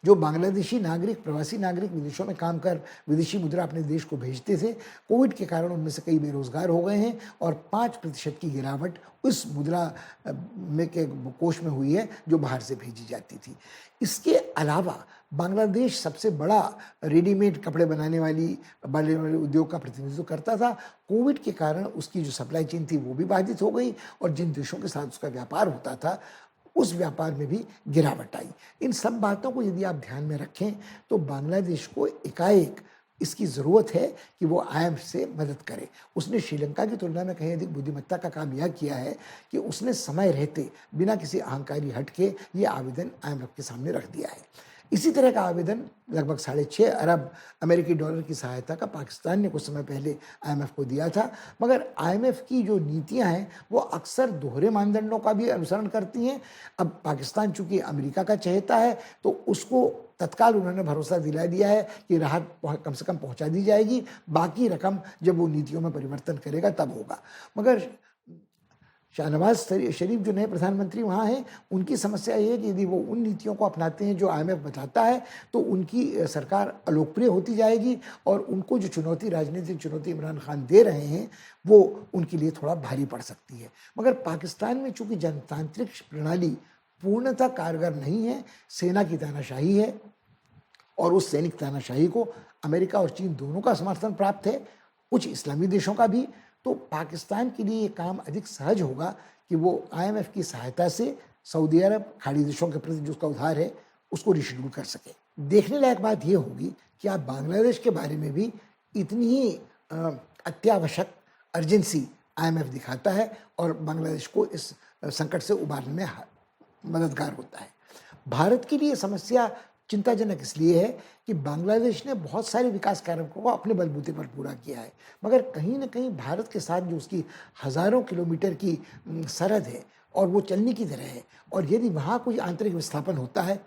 जो बांग्लादेशी नागरिक, प्रवासी नागरिक विदेशों में काम कर विदेशी मुद्रा अपने देश को भेजते थे, कोविड के कारण उनमें से कई बेरोजगार हो गए हैं और 5% की गिरावट उस मुद्रा में के कोष में हुई है जो बाहर से भेजी जाती थी। इसके अलावा बांग्लादेश सबसे बड़ा रेडीमेड कपड़े बनाने वाले उद्योग का प्रतिनिधित्व करता था। कोविड के कारण उसकी जो सप्लाई चेन थी वो भी बाधित हो गई और जिन देशों के साथ उसका व्यापार होता था उस व्यापार में भी गिरावट आई। इन सब बातों को यदि आप ध्यान में रखें तो बांग्लादेश को एकाएक इसकी ज़रूरत है कि वो आईएमएफ से मदद करे। उसने श्रीलंका की तुलना में कहीं अधिक बुद्धिमत्ता का काम यह किया है कि उसने समय रहते बिना किसी अहंकारी हट के ये आवेदन आईएमएफ के सामने रख दिया है। इसी तरह का आवेदन लगभग 6.5 अरब अमेरिकी डॉलर की सहायता का पाकिस्तान ने कुछ समय पहले आईएमएफ को दिया था, मगर आईएमएफ की जो नीतियां हैं वो अक्सर दोहरे मानदंडों का भी अनुसरण करती हैं। अब पाकिस्तान चूंकि अमेरिका का चहेता है तो उसको तत्काल उन्होंने भरोसा दिला दिया है कि राहत कम से कम पहुंचा दी जाएगी, बाकी रकम जब वो नीतियों में परिवर्तन करेगा तब होगा। मगर शाहनवाज शरीफ जो नए प्रधानमंत्री वहाँ हैं, उनकी समस्या ये है कि यदि वो उन नीतियों को अपनाते हैं जो आईएमएफ बताता है तो उनकी सरकार अलोकप्रिय होती जाएगी और उनको जो राजनीतिक चुनौती इमरान खान दे रहे हैं वो उनके लिए थोड़ा भारी पड़ सकती है। मगर पाकिस्तान में चूंकि जनतांत्रिक प्रणाली पूर्णतः कारगर नहीं है, सेना की तानाशाही है और उस सैनिक तानाशाही को अमेरिका और चीन दोनों का समर्थन प्राप्त है, कुछ इस्लामी देशों का भी, तो पाकिस्तान के लिए ये काम अधिक सहज होगा कि वो आईएमएफ की सहायता से सऊदी अरब, खाड़ी देशों के प्रति जो उसका उधार है उसको रिशेड्यूल कर सके। देखने लायक बात ये होगी कि आप बांग्लादेश के बारे में भी इतनी ही अत्यावश्यक अर्जेंसी आईएमएफ दिखाता है और बांग्लादेश को इस संकट से उबारने में मददगार होता है। भारत के लिए समस्या चिंताजनक इसलिए है कि बांग्लादेश ने बहुत सारे विकास कार्यों को अपने बलबूते पर पूरा किया है, मगर कहीं ना कहीं भारत के साथ जो उसकी हज़ारों किलोमीटर की सरहद है और वो चलने की तरह है, और यदि वहाँ कोई आंतरिक विस्थापन होता है,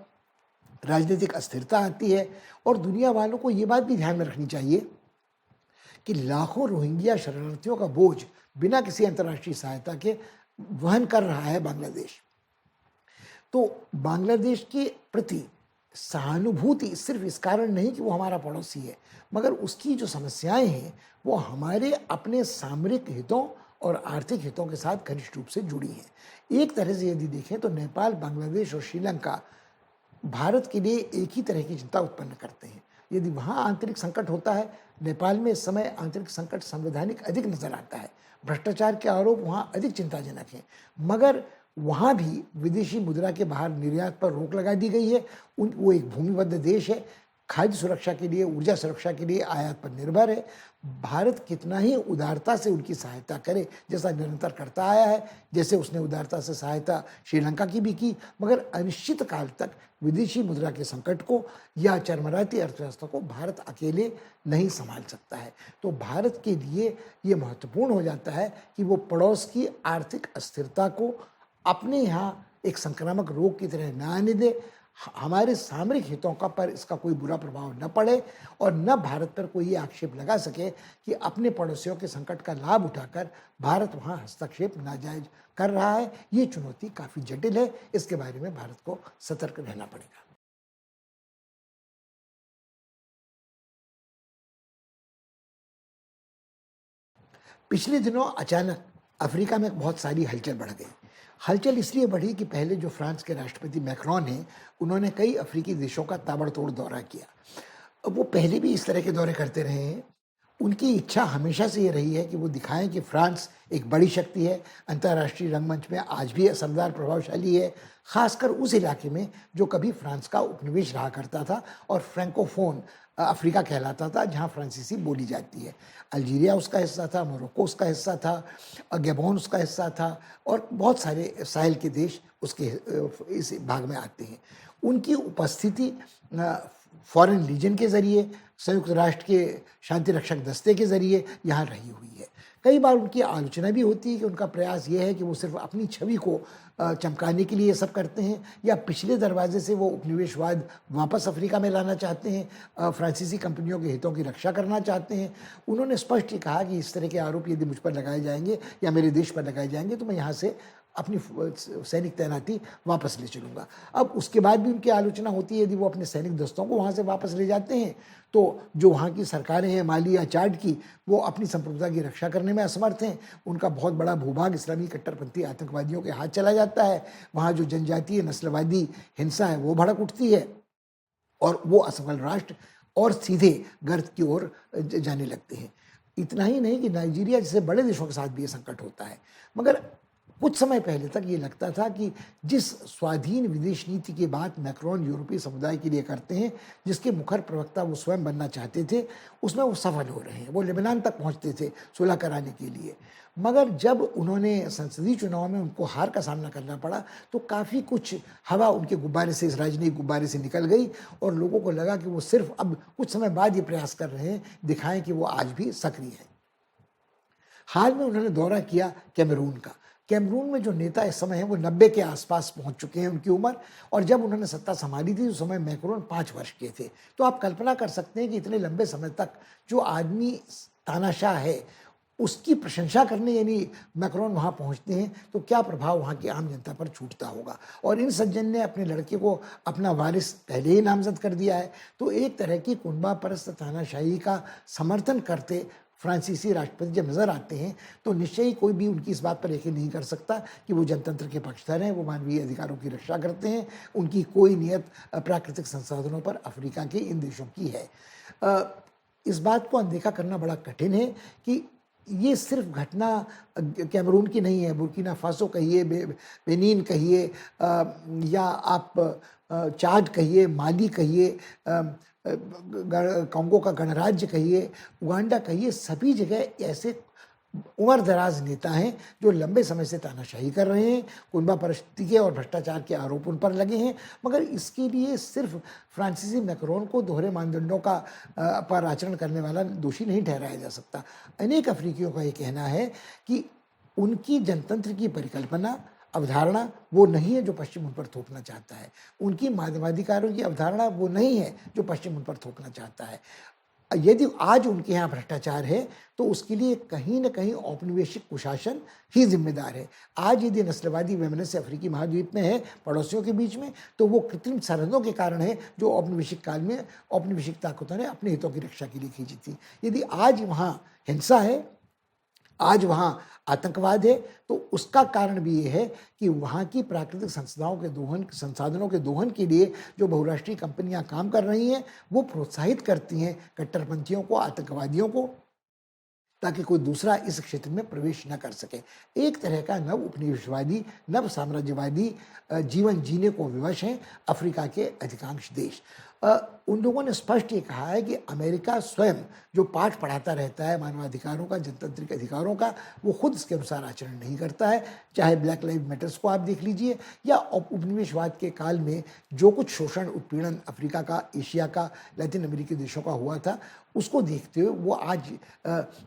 राजनीतिक अस्थिरता आती है, और दुनिया वालों को ये बात भी ध्यान में रखनी चाहिए कि लाखों रोहिंग्या शरणार्थियों का बोझ बिना किसी अंतर्राष्ट्रीय सहायता के वहन कर रहा है बांग्लादेश। तो बांग्लादेश के प्रति सहानुभूति सिर्फ इस कारण नहीं कि वो हमारा पड़ोसी है, मगर उसकी जो समस्याएं हैं वो हमारे अपने सामरिक हितों और आर्थिक हितों के साथ घनिष्ठ रूप से जुड़ी हैं। एक तरह से यदि देखें तो नेपाल, बांग्लादेश और श्रीलंका भारत के लिए एक ही तरह की चिंता उत्पन्न करते हैं। यदि वहाँ आंतरिक संकट होता है, नेपाल में इस समय आंतरिक संकट संवैधानिक अधिक नजर आता है, भ्रष्टाचार के आरोप वहाँ अधिक चिंताजनक हैं, मगर वहाँ भी विदेशी मुद्रा के बाहर निर्यात पर रोक लगा दी गई है। वो एक भूमिबद्ध देश है, खाद्य सुरक्षा के लिए, ऊर्जा सुरक्षा के लिए आयात पर निर्भर है। भारत कितना ही उदारता से उनकी सहायता करे, जैसा निरंतर करता आया है, जैसे उसने उदारता से सहायता श्रीलंका की भी की, मगर अनिश्चित काल तक विदेशी मुद्रा के संकट को या चरमराती अर्थव्यवस्था को भारत अकेले नहीं संभाल सकता है। तो भारत के लिए ये महत्वपूर्ण हो जाता है कि वो पड़ोस की आर्थिक अस्थिरता को अपने यहाँ एक संक्रामक रोग की तरह न आने दे, हमारे सामरिक हितों का पर इसका कोई बुरा प्रभाव न पड़े और न भारत पर कोई ये आक्षेप लगा सके कि अपने पड़ोसियों के संकट का लाभ उठाकर भारत वहाँ हस्तक्षेप नाजायज कर रहा है। ये चुनौती काफ़ी जटिल है, इसके बारे में भारत को सतर्क रहना पड़ेगा। पिछले दिनों अचानक अफ्रीका में बहुत सारी हलचल बढ़ गई। हलचल इसलिए बढ़ी कि पहले जो फ्रांस के राष्ट्रपति मैक्रोन हैं, उन्होंने कई अफ्रीकी देशों का ताबड़तोड़ दौरा किया। अब वो पहले भी इस तरह के दौरे करते रहे हैं। उनकी इच्छा हमेशा से ये रही है कि वो दिखाएं कि फ्रांस एक बड़ी शक्ति है, अंतर्राष्ट्रीय रंगमंच में आज भी असरदार प्रभावशाली है, खासकर उस इलाके में जो कभी फ्रांस का उपनिवेश रहा करता था और फ्रैंकोफोन अफ्रीका कहलाता था, जहाँ फ्रांसीसी बोली जाती है। अल्जीरिया उसका हिस्सा था, मोरक्को उसका हिस्सा था, गैबोन उसका हिस्सा था और बहुत सारे साहिल के देश उसके इस भाग में आते हैं। उनकी उपस्थिति फॉरेन लीजन के ज़रिए, संयुक्त राष्ट्र के शांति रक्षक दस्ते के ज़रिए यहाँ रही हुई है। कई बार उनकी आलोचना भी होती है कि उनका प्रयास ये है कि वो सिर्फ अपनी छवि को चमकाने के लिए सब करते हैं, या पिछले दरवाजे से वो उपनिवेशवाद वापस अफ्रीका में लाना चाहते हैं, फ्रांसीसी कंपनियों के हितों की रक्षा करना चाहते हैं। उन्होंने स्पष्ट ही कहा कि इस तरह के आरोप यदि मुझ पर लगाए जाएंगे या मेरे देश पर लगाए जाएंगे तो मैं यहाँ से अपनी सैनिक तैनाती वापस ले चलूँगा। अब उसके बाद भी उनकी आलोचना होती है, यदि वो अपने सैनिक दस्तों को वहाँ से वापस ले जाते हैं तो जो वहाँ की सरकारें हैं माली या चाड की, वो अपनी संप्रभुता की रक्षा करने में असमर्थ हैं। उनका बहुत बड़ा भूभाग इस्लामी कट्टरपंथी आतंकवादियों के हाथ चला जाता है। वहाँ जो जनजातीय नस्लवादी हिंसा है वो भड़क उठती है और वो असफल राष्ट्र और सीधे गर्त की ओर जाने लगते हैं। इतना ही नहीं कि नाइजीरिया जैसे बड़े देशों के साथ भी ये संकट होता है। मगर कुछ समय पहले तक ये लगता था कि जिस स्वाधीन विदेश नीति की बात मैक्रोन यूरोपीय समुदाय के लिए करते हैं, जिसके मुखर प्रवक्ता वो स्वयं बनना चाहते थे, उसमें वो सफल हो रहे हैं। वो लेबनान तक पहुंचते थे सुलह कराने के लिए। मगर जब उन्होंने संसदीय चुनाव में उनको हार का सामना करना पड़ा तो काफ़ी कुछ हवा उनके गुब्बारे से, इस राजनीतिक गुब्बारे से निकल गई और लोगों को लगा कि वो सिर्फ अब कुछ समय बाद ये प्रयास कर रहे हैं दिखाएं कि वो आज भी सक्रिय हैं। हाल में उन्होंने दौरा किया कैमरून का। कैमरून में जो नेता इस समय हैं वो 90 के आसपास पहुंच चुके हैं उनकी उम्र, और जब उन्होंने सत्ता संभाली थी उस समय मैक्रोन 5 वर्ष के थे। तो आप कल्पना कर सकते हैं कि इतने लंबे समय तक जो आदमी तानाशाह है उसकी प्रशंसा करने यानी मैक्रोन वहाँ पहुँचते हैं तो क्या प्रभाव वहाँ की आम जनता पर छूटता होगा। और इन सज्जन ने अपने लड़के को अपना वारिस पहले ही नामजद कर दिया है। तो एक तरह की कुनबा परस्त तानाशाही का समर्थन करते फ्रांसीसी राष्ट्रपति जब नजर आते हैं तो निश्चय ही कोई भी उनकी इस बात पर यकीन नहीं कर सकता कि वो जनतंत्र के पक्षधर हैं, वो मानवीय अधिकारों की रक्षा करते हैं। उनकी कोई नियत प्राकृतिक संसाधनों पर अफ्रीका के इन देशों की है। इस बात को अनदेखा करना बड़ा कठिन है कि ये सिर्फ घटना कैमरून की नहीं है। बुर्किना फासो कहिए, बेनिन कहिए, या आप चाड कहिए, माली कहिए, कांगो का गणराज्य कहिए, उगांडा कहिए, सभी जगह ऐसे उम्र दराज नेता हैं जो लंबे समय से तानाशाही कर रहे हैं। कुनबा परस्ती के और भ्रष्टाचार के आरोप उन पर लगे हैं। मगर इसके लिए सिर्फ फ्रांसीसी मैक्रोन को दोहरे मानदंडों का पर आचरण करने वाला दोषी नहीं ठहराया जा सकता। अनेक अफ्रीकियों का ये कहना है कि उनकी जनतंत्र की परिकल्पना, अवधारणा वो नहीं है जो पश्चिम उन पर थोपना चाहता है। उनकी मानवाधिकारों की अवधारणा वो नहीं है जो पश्चिम उन पर थोपना चाहता है। यदि आज उनके यहाँ भ्रष्टाचार है तो उसके लिए कहीं न कहीं औपनिवेशिक कुशासन ही जिम्मेदार है। आज यदि नस्लवादी वैमनस्य अफ्रीकी महाद्वीप में है पड़ोसियों के बीच में, तो वो कृत्रिम सरहदों के कारण है जो औपनिवेशिक काल में औपनिवेशिक ताकतों ने अपने हितों की रक्षा के लिए खींची थी। यदि आज वहाँ हिंसा है, आज वहाँ आतंकवाद है, तो उसका कारण भी ये है कि वहाँ की प्राकृतिक संसाधनों के दोहन के लिए जो बहुराष्ट्रीय कंपनियां काम कर रही हैं वो प्रोत्साहित करती हैं कट्टरपंथियों को, आतंकवादियों को, ताकि कोई दूसरा इस क्षेत्र में प्रवेश न कर सके। एक तरह का नव उपनिवेशवादी, नव साम्राज्यवादी जीवन जीने को विवश हैं अफ्रीका के अधिकांश देश। उन लोगों ने स्पष्ट ये कहा है कि अमेरिका स्वयं जो पाठ पढ़ाता रहता है मानवाधिकारों का, जनतांत्रिक अधिकारों का, वो खुद इसके अनुसार आचरण नहीं करता है। चाहे ब्लैक लाइव मैटर्स को आप देख लीजिए या उपनिवेशवाद के काल में जो कुछ शोषण उत्पीड़न अफ्रीका का, एशिया का, लैटिन अमेरिकी देशों का हुआ था, उसको देखते हुए वो आज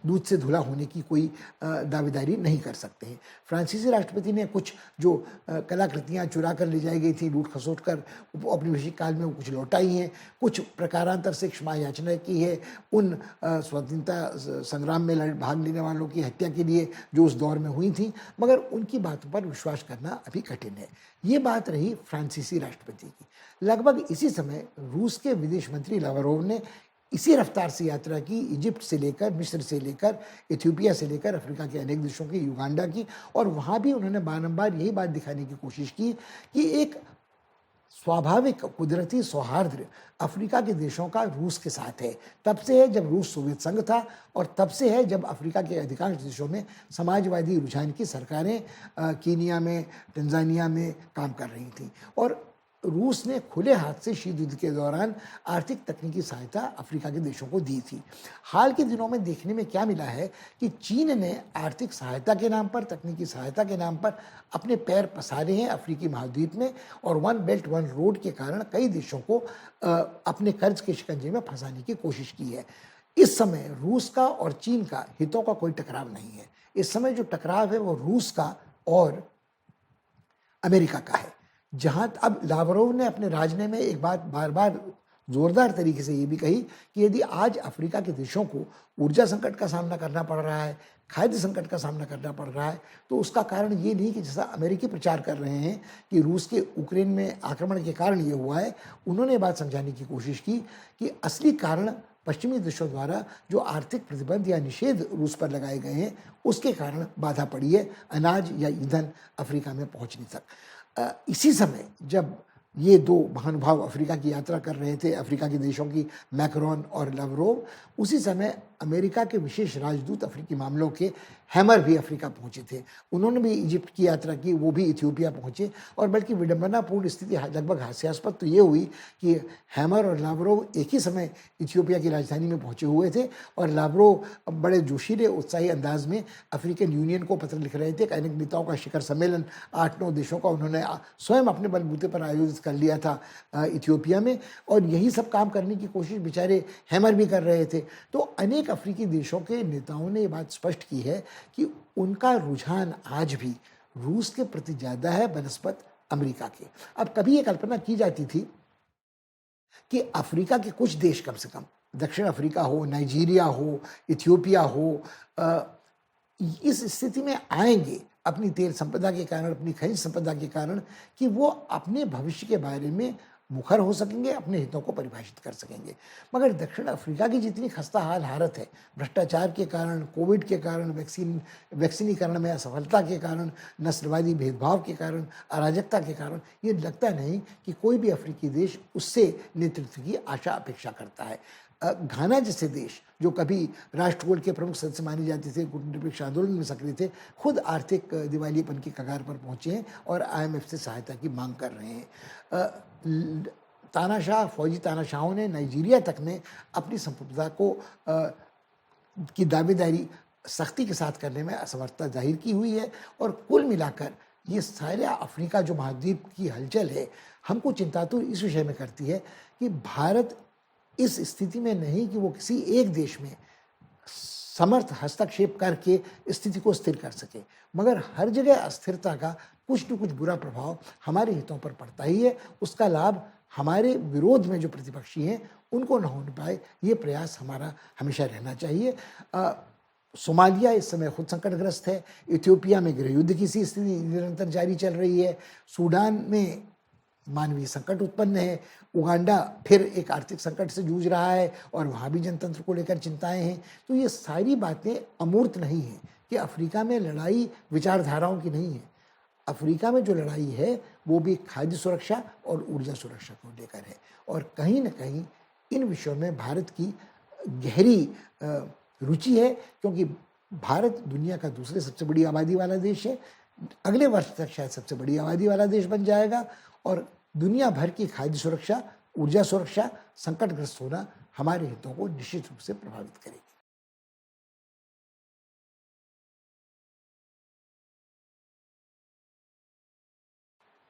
दूध से धुला होने की कोई दावेदारी नहीं कर सकते हैं। फ्रांसीसी राष्ट्रपति ने कुछ जो कलाकृतियाँ चुरा कर ले जाई गई थी, लूट खसोट कर औपनिवेशिक काल में वो कुछ लौटाई हैं, कुछ प्रकारांतर से क्षमा याचना की है उन स्वतंत्रता संग्राम में भाग लेने वालों की हत्या के लिए जो उस दौर में हुई थी, मगर उनकी बातों पर विश्वास करना अभी कठिन है। ये बात रही फ्रांसीसी राष्ट्रपति की। लगभग इसी समय रूस के विदेश मंत्री लावरोव ने इसी रफ्तार से यात्रा की, इजिप्ट से लेकर, मिस्र से लेकर, इथियोपिया से लेकर अफ्रीका के अनेक देशों की, युगांडा की, और वहाँ भी उन्होंने बारंबार यही बात दिखाने की कोशिश की कि एक स्वाभाविक कुदरती सौहार्द अफ्रीका के देशों का रूस के साथ है। तब से है जब रूस सोवियत संघ था, और तब से है जब अफ्रीका के अधिकांश देशों में समाजवादी रुझान की सरकारें कीनिया में, तंजानिया में काम कर रही थीं। और रूस ने खुले हाथ से शीत युद्ध के दौरान आर्थिक तकनीकी सहायता अफ्रीका के देशों को दी थी। हाल के दिनों में देखने में क्या मिला है कि चीन ने आर्थिक सहायता के नाम पर, तकनीकी सहायता के नाम पर अपने पैर पसारे हैं अफ्रीकी महाद्वीप में, और वन बेल्ट वन रोड के कारण कई देशों को अपने कर्ज के शिकंजे में फंसाने की कोशिश की है। इस समय रूस का और चीन का हितों का कोई टकराव नहीं है। इस समय जो टकराव है वो रूस का और अमेरिका का है। जहां अब लावरोव ने अपने राजने में एक बात बार बार जोरदार तरीके से ये भी कही कि यदि आज अफ्रीका के देशों को ऊर्जा संकट का सामना करना पड़ रहा है, खाद्य संकट का सामना करना पड़ रहा है, तो उसका कारण ये नहीं कि जैसा अमेरिकी प्रचार कर रहे हैं कि रूस के यूक्रेन में आक्रमण के कारण ये हुआ है। उन्होंने ये बात समझाने की कोशिश की कि असली कारण पश्चिमी देशों द्वारा जो आर्थिक प्रतिबंध या निषेध रूस पर लगाए गए हैं, उसके कारण बाधा पड़ी है अनाज या ईंधन अफ्रीका में पहुंचने तक। इसी समय जब ये दो महानुभाव अफ्रीका की यात्रा कर रहे थे, अफ्रीका के देशों की मैक्रोन और लाव्रोव, उसी समय अमेरिका के विशेष राजदूत अफ्रीकी मामलों के हैमर भी अफ्रीका पहुंचे थे। उन्होंने भी इजिप्ट की यात्रा की, वो भी इथियोपिया पहुंचे और बल्कि विडंबनापूर्ण स्थिति लगभग हास्यास्पद तो ये हुई कि हैमर और लाव्रोव एक ही समय इथियोपिया की राजधानी में पहुंचे हुए थे और लाव्रोव बड़े जोशीले उत्साही अंदाज में अफ्रीकन यूनियन को पत्र लिख रहे थे। अनेक नेताओं का शिखर सम्मेलन 8-9 देशों का उन्होंने स्वयं अपने बलबूते पर आयोजित कर लिया था इथियोपिया में, और यही सब काम करने की कोशिश बेचारे हैमर भी कर रहे थे। तो अनेक अफ्रीकी देशों के नेताओं ने ये बात स्पष्ट की है कि उनका रुझान आज भी रूस के प्रति ज्यादा है बनस्पत अमेरिका के। अब कभी ये कल्पना की जाती थी कि अफ्रीका के कुछ देश, कम से कम दक्षिण अफ्रीका हो, नाइजीरिया हो, इथियोपिया हो, इस स्थिति में आएंगे अपनी तेल संपदा के कारण, अपनी खनिज संपदा के कारण, कि वो अपने भविष्य के बारे में मुखर हो सकेंगे, अपने हितों को परिभाषित कर सकेंगे। मगर दक्षिण अफ्रीका की जितनी खस्ता हाल हालत है, भ्रष्टाचार के कारण, कोविड के कारण, वैक्सीनीकरण में असफलता के कारण, नस्लवादी भेदभाव के कारण, अराजकता के कारण, ये लगता नहीं कि कोई भी अफ्रीकी देश उससे नेतृत्व की आशा अपेक्षा करता है। घाना जैसे देश जो कभी राष्ट्रकुल के प्रमुख सदस्य माने जाते थे, गुटनिरपेक्ष आंदोलन में सक्रिय थे, खुद आर्थिक दिवालियेपन की कगार पर पहुंचे हैं और IMF से सहायता की मांग कर रहे हैं। तानाशाह, फौजी तानाशाहों ने नाइजीरिया तक में अपनी संप्रभुता को की दावेदारी सख्ती के साथ करने में असमर्थता जाहिर की हुई है। और कुल मिलाकर ये सारे अफ्रीका जो महाद्वीप की हलचल है, हमको चिंतातुर इस विषय में करती है कि भारत इस स्थिति में नहीं कि वो किसी एक देश में समर्थ हस्तक्षेप करके स्थिति को स्थिर कर सके, मगर हर जगह अस्थिरता का कुछ न कुछ बुरा प्रभाव हमारे हितों पर पड़ता ही है। उसका लाभ हमारे विरोध में जो प्रतिपक्षी हैं उनको न हो पाए, ये प्रयास हमारा हमेशा रहना चाहिए। सोमालिया इस समय खुद संकटग्रस्त है, इथियोपिया में गृह युद्ध की सी स्थिति निरंतर जारी चल रही है, सूडान में मानवीय संकट उत्पन्न है, उगांडा फिर एक आर्थिक संकट से जूझ रहा है और वहाँ भी जनतंत्र को लेकर चिंताएं हैं। तो ये सारी बातें अमूर्त नहीं हैं कि अफ्रीका में लड़ाई विचारधाराओं की नहीं है। अफ्रीका में जो लड़ाई है वो भी खाद्य सुरक्षा और ऊर्जा सुरक्षा को लेकर है, और कहीं न कहीं इन विषयों में भारत की गहरी रुचि है, क्योंकि भारत दुनिया का दूसरे सबसे बड़ी आबादी वाला देश है, अगले वर्ष तक शायद सबसे बड़ी आबादी वाला देश बन जाएगा, और दुनिया भर की खाद्य सुरक्षा, ऊर्जा सुरक्षा संकटग्रस्त होना हमारे हितों को निश्चित रूप से प्रभावित करेगी।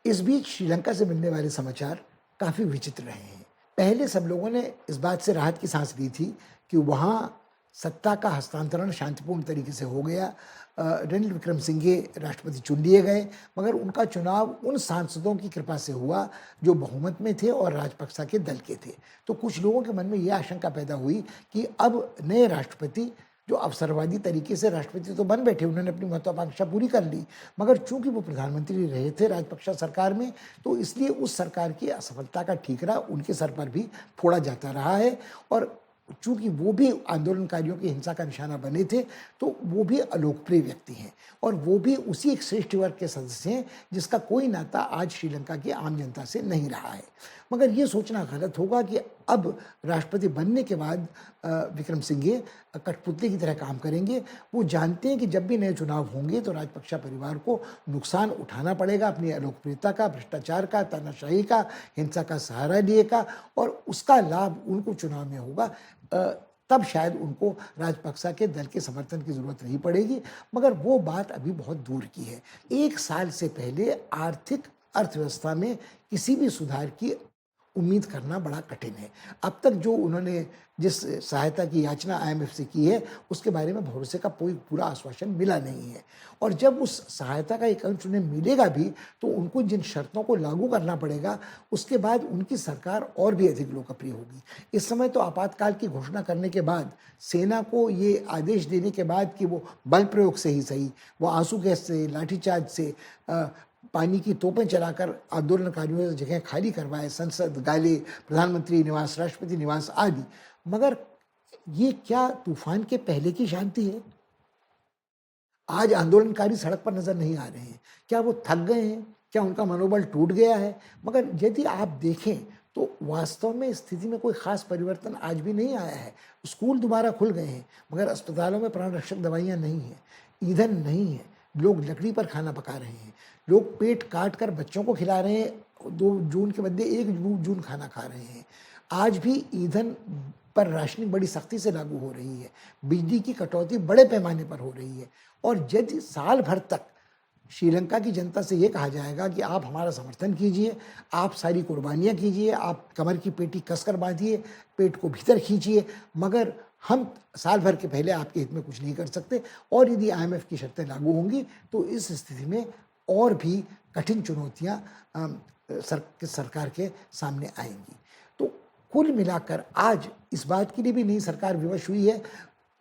इस बीच श्रीलंका से मिलने वाले समाचार काफी विचित्र रहे हैं। पहले सब लोगों ने इस बात से राहत की सांस ली थी कि वहां सत्ता का हस्तांतरण शांतिपूर्ण तरीके से हो गया। रणनील विक्रमसिंघे राष्ट्रपति चुन लिए गए, मगर उनका चुनाव उन सांसदों की कृपा से हुआ जो बहुमत में थे और राजपक्सा के दल के थे। तो कुछ लोगों के मन में यह आशंका पैदा हुई कि अब नए राष्ट्रपति जो अवसरवादी तरीके से राष्ट्रपति तो बन बैठे, उन्होंने अपनी महत्वाकांक्षा पूरी कर ली, मगर चूंकि वो प्रधानमंत्री रहे थे राजपक्सा सरकार में, तो इसलिए उस सरकार की असफलता का ठीकरा उनके सर पर भी फोड़ा जाता रहा है। और चूंकि वो भी आंदोलनकारियों की हिंसा का निशाना बने थे, तो वो भी अलोकप्रिय व्यक्ति हैं और वो भी उसी एक श्रेष्ठ वर्ग के सदस्य हैं जिसका कोई नाता आज श्रीलंका की आम जनता से नहीं रहा है। मगर ये सोचना गलत होगा कि अब राष्ट्रपति बनने के बाद विक्रमसिंघे कठपुतली की तरह काम करेंगे। वो जानते हैं कि जब भी नए चुनाव होंगे तो राजपक्षा परिवार को नुकसान उठाना पड़ेगा अपनी अलोकप्रियता का, भ्रष्टाचार का, तानाशाही का, हिंसा का सहारा लिए का, और उसका लाभ उनको चुनाव में होगा। तब शायद उनको राजपक्सा के दल के समर्थन की जरूरत नहीं पड़ेगी, मगर वो बात अभी बहुत दूर की है। 1 साल से पहले आर्थिक अर्थव्यवस्था में किसी भी सुधार की उम्मीद करना बड़ा कठिन है। अब तक जो उन्होंने जिस सहायता की याचना आईएमएफ से की है, उसके बारे में भरोसे का कोई पूरा आश्वासन मिला नहीं है। और जब उस सहायता का एक अंश उन्हें मिलेगा भी, तो उनको जिन शर्तों को लागू करना पड़ेगा, उसके बाद उनकी सरकार और भी अधिक लोकप्रिय होगी। इस समय तो आपातकाल की घोषणा करने के बाद, सेना को ये आदेश देने के बाद कि वो बल प्रयोग से ही सही, वो आंसू गैस से, लाठीचार्ज से, पानी की तोपें चलाकर आंदोलनकारियों से जगह खाली करवाए, संसद गाले, प्रधानमंत्री निवास, राष्ट्रपति निवास आदि। मगर ये क्या तूफान के पहले की शांति है? आज आंदोलनकारी सड़क पर नजर नहीं आ रहे हैं। क्या वो थक गए हैं? क्या उनका मनोबल टूट गया है? मगर यदि आप देखें तो वास्तव में स्थिति में कोई खास परिवर्तन आज भी नहीं आया है। स्कूल दोबारा खुल गए हैं, मगर अस्पतालों में प्राण रक्षक दवाइयाँ नहीं हैं, ईंधन नहीं है, लोग लकड़ी पर खाना पका रहे हैं, लोग पेट काट कर बच्चों को खिला रहे हैं, 2 जून के बदले 1 जून खाना खा रहे हैं। आज भी ईंधन पर राशनिंग बड़ी सख्ती से लागू हो रही है, बिजली की कटौती बड़े पैमाने पर हो रही है। और यदि साल भर तक श्रीलंका की जनता से ये कहा जाएगा कि आप हमारा समर्थन कीजिए, आप सारी कुर्बानियाँ कीजिए, आप कमर की पेटी कसकर बांधिए, पेट को भीतर खींचिए, मगर हम साल भर के पहले आपके हित में कुछ नहीं कर सकते, और यदि आईएमएफ की शर्तें लागू होंगी तो इस स्थिति में और भी कठिन चुनौतियाँ सरकार के सामने आएंगी। तो कुल मिलाकर आज इस बात के लिए भी नई सरकार विवश हुई है।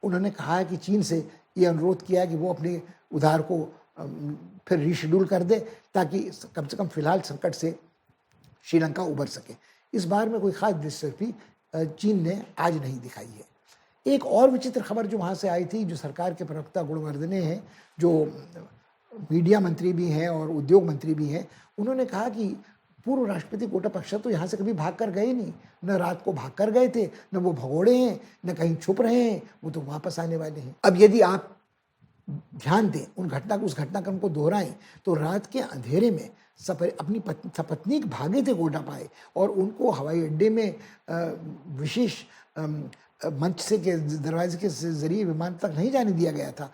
उन्होंने कहा है कि चीन से ये अनुरोध किया है कि वो अपने उधार को फिर रीशेड्यूल कर दे, ताकि कम से कम फिलहाल संकट से श्रीलंका उबर सके। इस बार में कोई खास दिलचस्पी चीन ने आज नहीं दिखाई है। एक और विचित्र खबर जो वहाँ से आई थी, जो सरकार के प्रवक्ता गुणवर्धने हैं, जो मीडिया मंत्री भी हैं और उद्योग मंत्री भी हैं, उन्होंने कहा कि पूर्व राष्ट्रपति गोटाबाया तो यहाँ से कभी भाग कर गए नहीं, न रात को भाग कर गए थे, न वो भगोड़े हैं, न कहीं छुप रहे हैं, वो तो वापस आने वाले हैं। अब यदि आप ध्यान दें, उस घटनाक्रम को दोहराएं, तो रात के अंधेरे में अपनी सपत्नीक भागे थे गोटाबाया, और उनको हवाई अड्डे में विशेष मंच से के दरवाजे के जरिए विमान तक नहीं जाने दिया गया था।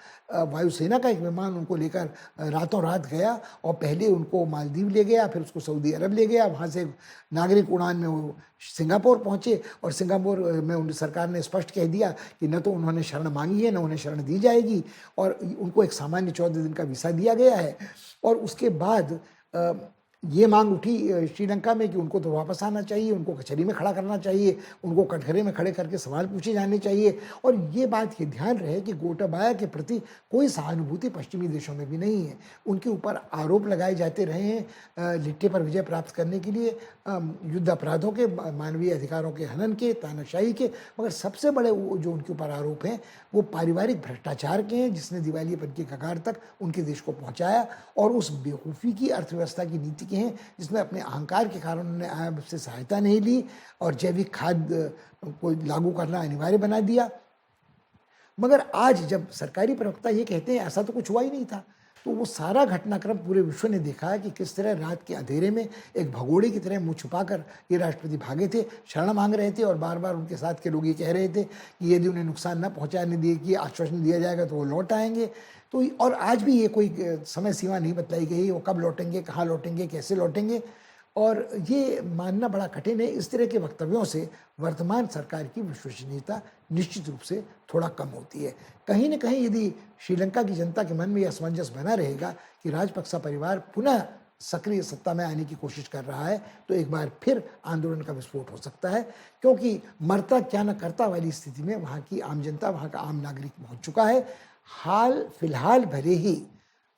वायुसेना का एक विमान उनको लेकर रातों रात गया, और पहले उनको मालदीव ले गया, फिर उसको सऊदी अरब ले गया, वहाँ से नागरिक उड़ान में वो सिंगापुर पहुँचे, और सिंगापुर में उन सरकार ने स्पष्ट कह दिया कि न तो उन्होंने शरण मांगी है, न उन्हें शरण दी जाएगी, और उनको एक सामान्य 14 दिन का वीसा दिया गया है। और उसके बाद ये मांग उठी श्रीलंका में कि उनको तो वापस आना चाहिए, उनको कचहरी में खड़ा करना चाहिए, उनको कटघरे में खड़े करके सवाल पूछे जाने चाहिए। और ये बात ये ध्यान रहे कि गोटाबाया के प्रति कोई सहानुभूति पश्चिमी देशों में भी नहीं है। उनके ऊपर आरोप लगाए जाते रहे हैं लिट्टे पर विजय प्राप्त करने के लिए, युद्ध अपराधों के, मानवीय अधिकारों के हनन के, तानाशाही के, मगर सबसे बड़े जो उनके ऊपर आरोप हैं वो पारिवारिक भ्रष्टाचार के हैं, जिसने दिवालियेपन की कगार तक उनके देश को पहुँचाया, और उस बेवकूफ़ी की अर्थव्यवस्था की नीति हैं, जिसमें अपने अहंकार के कारण उन्होंने आईएमएफ से सहायता नहीं ली और जैविक खाद को लागू करना अनिवार्य बना दिया। मगर आज जब सरकारी प्रवक्ता ये कहते हैं ऐसा तो कुछ हुआ ही नहीं था, तो वो सारा घटनाक्रम पूरे विश्व ने देखा है कि किस तरह रात के अंधेरे में एक भगोड़े की तरह मुंह छुपाकर ये राष्ट्रपति भागे थे, शरण मांग रहे थे, और बार बार उनके साथ के लोग ये कह रहे थे कि यदि उन्हें नुकसान न पहुंचाने दिए कि आश्वासन दिया जाएगा तो वो लौट आएंगे। तो और आज भी ये कोई समय सीमा नहीं बताई गई, वो कब लौटेंगे, कहाँ लौटेंगे, कैसे लौटेंगे, और ये मानना बड़ा कठिन है। इस तरह के वक्तव्यों से वर्तमान सरकार की विश्वसनीयता निश्चित रूप से थोड़ा कम होती है। कहीं न कहीं यदि श्रीलंका की जनता के मन में यह असमंजस बना रहेगा कि राजपक्सा परिवार पुनः सक्रिय सत्ता में आने की कोशिश कर रहा है, तो एक बार फिर आंदोलन का विस्फोट हो सकता है, क्योंकि मरता क्या न करता वाली स्थिति में वहाँ की आम जनता, वहाँ का आम नागरिक पहुँच चुका है। फिलहाल भले ही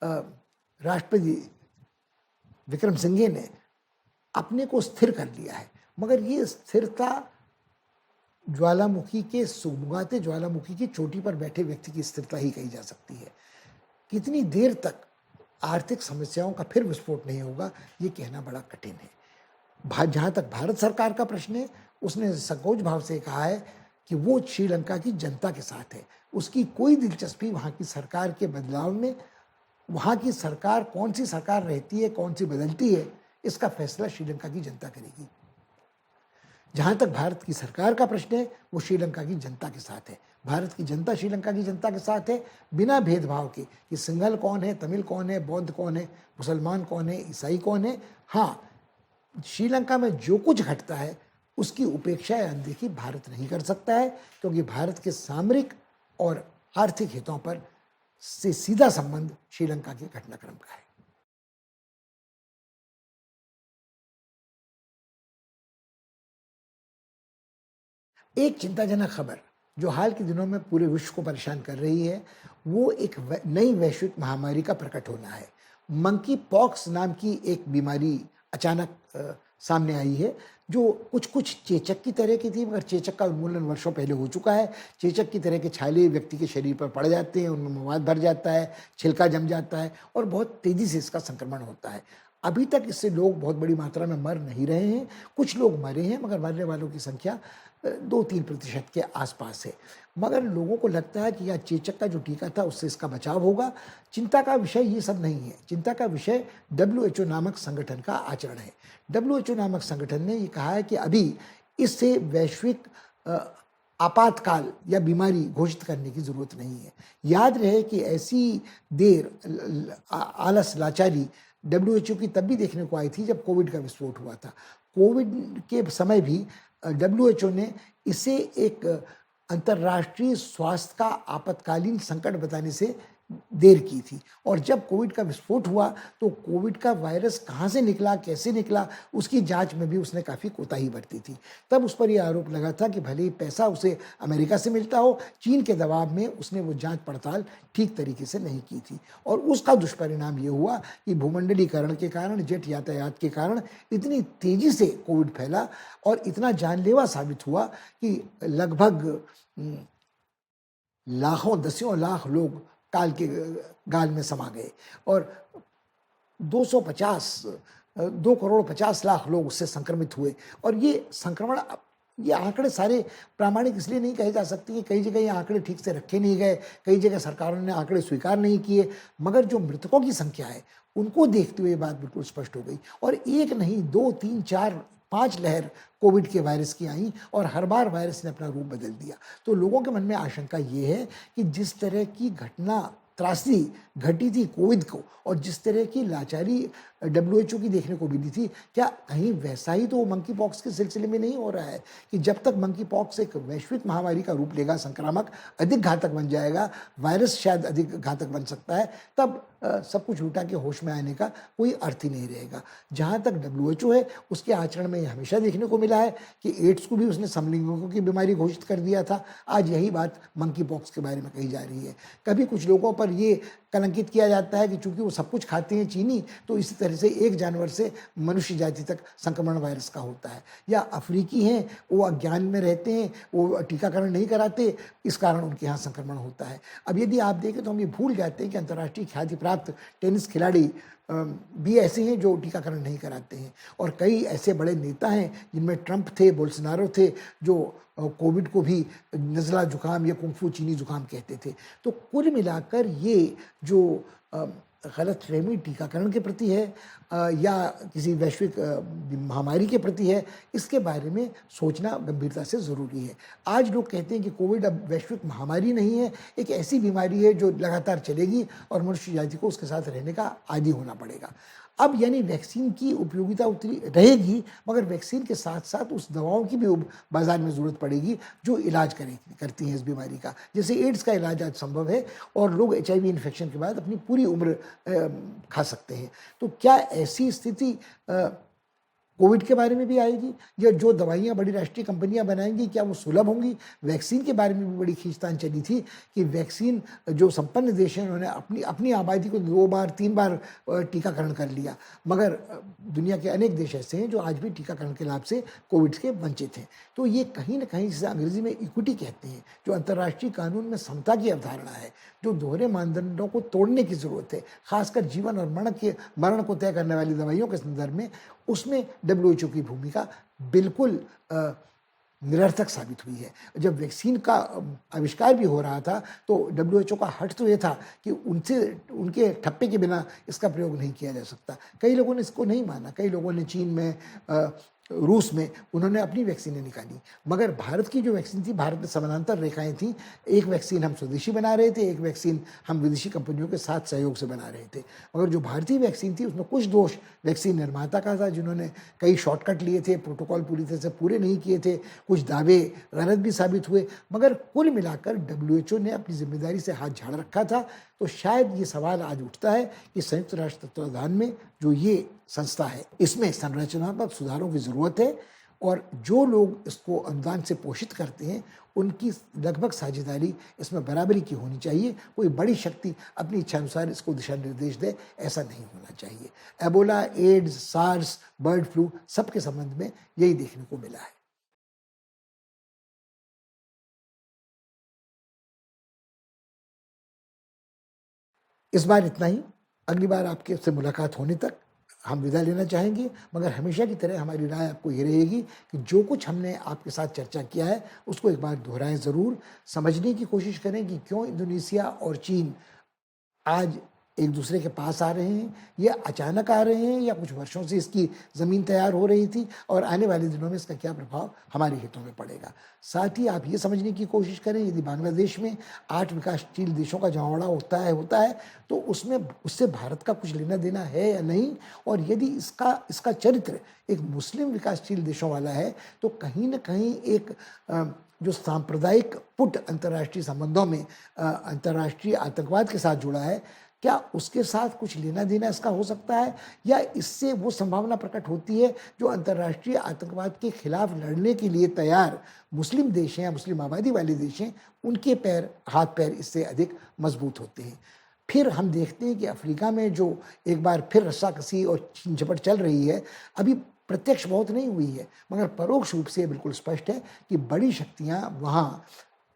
राष्ट्रपति विक्रमसिंघे ने अपने को स्थिर कर लिया है, मगर ये स्थिरता ज्वालामुखी के सुगमुगाते ज्वालामुखी की चोटी पर बैठे व्यक्ति की स्थिरता ही कही जा सकती है। कितनी देर तक आर्थिक समस्याओं का फिर विस्फोट नहीं होगा, ये कहना बड़ा कठिन है। जहाँ तक भारत सरकार का प्रश्न है, उसने संकोच भाव से कहा है कि वो श्रीलंका की जनता के साथ है, उसकी कोई दिलचस्पी वहाँ की सरकार के बदलाव में, वहाँ की सरकार कौन सी सरकार रहती है, कौन सी बदलती है, इसका फैसला श्रीलंका की जनता करेगी। जहाँ तक भारत की सरकार का प्रश्न है, वो श्रीलंका की जनता के साथ है। भारत की जनता श्रीलंका की जनता के साथ है, बिना भेदभाव के कि सिंघल कौन है, तमिल कौन है, बौद्ध कौन है, मुसलमान कौन है, ईसाई कौन है। हाँ, श्रीलंका में जो कुछ घटता है उसकी उपेक्षा या अनदेखी भारत नहीं कर सकता है, क्योंकि भारत के सामरिक और आर्थिक हितों पर से सीधा संबंध श्रीलंका के घटनाक्रम का है। एक चिंताजनक खबर जो हाल के दिनों में पूरे विश्व को परेशान कर रही है, वो एक नई वैश्विक महामारी का प्रकट होना है। मंकी पॉक्स नाम की एक बीमारी अचानक सामने आई है, जो कुछ चेचक की तरह की थी, मगर चेचक का उन्मूलन वर्षों पहले हो चुका है। चेचक की तरह के छाले व्यक्ति के शरीर पर पड़ जाते हैं, उनमें मवाद भर जाता है, छिलका जम जाता है और बहुत तेज़ी से इसका संक्रमण होता है। अभी तक इससे लोग बहुत बड़ी मात्रा में मर नहीं रहे हैं, कुछ लोग मरे हैं, मगर मरने वालों की संख्या 2-3% के आसपास है। मगर लोगों को लगता है कि यह चेचक का जो टीका था उससे इसका बचाव होगा। चिंता का विषय ये सब नहीं है, चिंता का विषय WHO नामक संगठन का आचरण है। WHO नामक संगठन ने ये कहा है कि अभी इससे वैश्विक आपातकाल या बीमारी घोषित करने की ज़रूरत नहीं है। याद रहे कि ऐसी देर आलस लाचारी WHO की तब भी देखने को आई थी जब कोविड का विस्फोट हुआ था। कोविड के समय भी WHO ने इसे एक अंतर्राष्ट्रीय स्वास्थ्य का आपातकालीन संकट बताने से देर की थी, और जब कोविड का विस्फोट हुआ तो कोविड का वायरस कहाँ से निकला, कैसे निकला, उसकी जांच में भी उसने काफ़ी कोताही बरती थी। तब उस पर यह आरोप लगा था कि भले ही पैसा उसे अमेरिका से मिलता हो, चीन के दबाव में उसने वो जांच पड़ताल ठीक तरीके से नहीं की थी, और उसका दुष्परिणाम ये हुआ कि भूमंडलीकरण के कारण, जेट यातायात के कारण इतनी तेज़ी से कोविड फैला और इतना जानलेवा साबित हुआ कि लगभग लाखों, दसियों लाख लोग काल के गाल में समा गए और 2 करोड़ 50 लाख लोग उससे संक्रमित हुए। और ये संक्रमण, ये आंकड़े सारे प्रामाणिक इसलिए नहीं कहे जा सकते कि कई जगह ये आंकड़े ठीक से रखे नहीं गए, कई जगह सरकारों ने आंकड़े स्वीकार नहीं किए, मगर जो मृतकों की संख्या है उनको देखते हुए ये बात बिल्कुल स्पष्ट हो गई। और एक नहीं, 2, 3, 4, 5 लहर कोविड के वायरस की आई और हर बार वायरस ने अपना रूप बदल दिया। तो लोगों के मन में आशंका ये है कि जिस तरह की घटना, त्रासदी घटी थी कोविड को और जिस तरह की लाचारी WHO की देखने को मिली थी, क्या कहीं वैसा ही तो मंकी पॉक्स के सिलसिले में नहीं हो रहा है कि जब तक मंकी पॉक्स एक वैश्विक महामारी का रूप लेगा, संक्रामक, अधिक घातक बन जाएगा, वायरस शायद अधिक घातक बन सकता है, तब सब कुछ उल्टा के होश में आने का कोई अर्थ ही नहीं रहेगा। जहाँ तक WHO है, उसके आचरण में हमेशा देखने को मिला है कि एड्स को भी उसने समलिंगियों की बीमारी घोषित कर दिया था। आज यही बात मंकी पॉक्स के बारे में कही जा रही है। कभी कुछ लोगों पर ये कलंकित किया जाता है कि चूंकि वो सब कुछ खाते हैं चीनी, तो इसी तरह से एक जानवर से मनुष्य जाति तक संक्रमण वायरस का होता है। या अफ्रीकी हैं, वो अज्ञान में रहते हैं, वो टीकाकरण नहीं कराते, इस कारण उनके यहाँ संक्रमण होता है। अब यदि आप देखें तो हम ये भूल जाते हैं कि अंतर्राष्ट्रीय ख्याति प्राप्त टेनिस खिलाड़ी भी ऐसे हैं जो टीकाकरण नहीं कराते हैं, और कई ऐसे बड़े नेता हैं जिनमें ट्रंप थे, बोल्सोनारो थे, जो कोविड को भी नज़ला जुकाम या कुंफू चीनी जुकाम कहते थे। तो कुल मिलाकर ये जो गलतफहमी टीकाकरण के प्रति है या किसी वैश्विक महामारी के प्रति है, इसके बारे में सोचना गंभीरता से ज़रूरी है। आज लोग कहते हैं कि कोविड अब वैश्विक महामारी नहीं है, एक ऐसी बीमारी है जो लगातार चलेगी और मनुष्य जाति को उसके साथ रहने का आदी होना पड़ेगा। अब यानी वैक्सीन की उपयोगिता उतनी रहेगी, मगर वैक्सीन के साथ साथ उस दवाओं की भी बाजार में ज़रूरत पड़ेगी जो इलाज करती हैं इस बीमारी का। जैसे एड्स का इलाज आज संभव है और लोग HIV इन्फेक्शन के बाद अपनी पूरी उम्र खा सकते हैं। तो क्या ऐसी स्थिति कोविड के बारे में भी आएगी? या जो दवाइयाँ बड़ी राष्ट्रीय कंपनियां बनाएंगी, क्या वो सुलभ होंगी? वैक्सीन के बारे में भी बड़ी खींचतान चली थी कि वैक्सीन, जो संपन्न देश हैं उन्होंने अपनी अपनी आबादी को 2 बार 3 बार टीकाकरण कर लिया, मगर दुनिया के अनेक देश ऐसे हैं जो आज भी टीकाकरण के लाभ से कोविड के वंचित हैं। तो ये कहीं ना कहीं, जिसे अंग्रेजी में इक्विटी कहते हैं, जो अंतर्राष्ट्रीय कानून में समता की अवधारणा है, जो दोहरे मानदंडों को तोड़ने की ज़रूरत है, खासकर जीवन और मरण को तय करने वाली दवाइयों के संदर्भ में, उसमें WHO की भूमिका बिल्कुल निरर्थक साबित हुई है। जब वैक्सीन का आविष्कार भी हो रहा था तो WHO का हठ तो ये था कि उनके ठप्पे के बिना इसका प्रयोग नहीं किया जा सकता। कई लोगों ने इसको नहीं माना, कई लोगों ने चीन में रूस में उन्होंने अपनी वैक्सीनें निकाली, मगर भारत की जो वैक्सीन थी, भारत में समानांतर रेखाएं थीं। एक वैक्सीन हम स्वदेशी बना रहे थे, एक वैक्सीन हम विदेशी कंपनियों के साथ सहयोग से बना रहे थे। मगर जो भारतीय वैक्सीन थी उसमें कुछ दोष वैक्सीन निर्माता का था, जिन्होंने कई शॉर्टकट लिए थे, प्रोटोकॉल पूरी तरह से पूरे नहीं किए थे, कुछ दावे गलत भी साबित हुए। मगर कुल मिलाकर WHO ने अपनी जिम्मेदारी से हाथ झाड़ रखा था। तो शायद ये सवाल आज उठता है कि संयुक्त राष्ट्र तत्वावधान में जो ये संस्था है, इसमें संरचनात्मक सुधारों की ज़रूरत है, और जो लोग इसको अनुदान से पोषित करते हैं उनकी लगभग साझेदारी इसमें बराबरी की होनी चाहिए। कोई बड़ी शक्ति अपनी इच्छानुसार इसको दिशा निर्देश दे, ऐसा नहीं होना चाहिए। Ebola, AIDS, SARS, bird flu, सबके संबंध में यही देखने को मिला है। इस बार इतना ही। अगली बार आपके से मुलाकात होने तक हम विदा लेना चाहेंगे, मगर हमेशा की तरह हमारी राय आपको ये रहेगी कि जो कुछ हमने आपके साथ चर्चा किया है उसको एक बार दोहराएं ज़रूर, समझने की कोशिश करें कि क्यों इंडोनेशिया और चीन आज एक दूसरे के पास आ रहे हैं। ये अचानक आ रहे हैं या कुछ वर्षों से इसकी ज़मीन तैयार हो रही थी, और आने वाले दिनों में इसका क्या प्रभाव हमारे हितों में पड़ेगा। साथ ही आप ये समझने की कोशिश करें, यदि बांग्लादेश में 8 विकासशील देशों का जमावड़ा होता है तो उसमें उससे भारत का कुछ लेना देना है या नहीं, और यदि इसका चरित्र एक मुस्लिम विकासशील देशों वाला है तो कहीं न कहीं एक जो सांप्रदायिक पुट अंतर्राष्ट्रीय संबंधों में अंतर्राष्ट्रीय आतंकवाद के साथ जुड़ा है, क्या उसके साथ कुछ लेना देना इसका हो सकता है, या इससे वो संभावना प्रकट होती है जो अंतर्राष्ट्रीय आतंकवाद के खिलाफ लड़ने के लिए तैयार मुस्लिम देश हैं या मुस्लिम आबादी वाले देश हैं, उनके हाथ पैर इससे अधिक मजबूत होते हैं। फिर हम देखते हैं कि अफ्रीका में जो एक बार फिर रस्साकसी और छीन झपट चल रही है, अभी प्रत्यक्ष बहुत नहीं हुई है, मगर परोक्ष रूप से बिल्कुल स्पष्ट है कि बड़ी शक्तियां वहाँ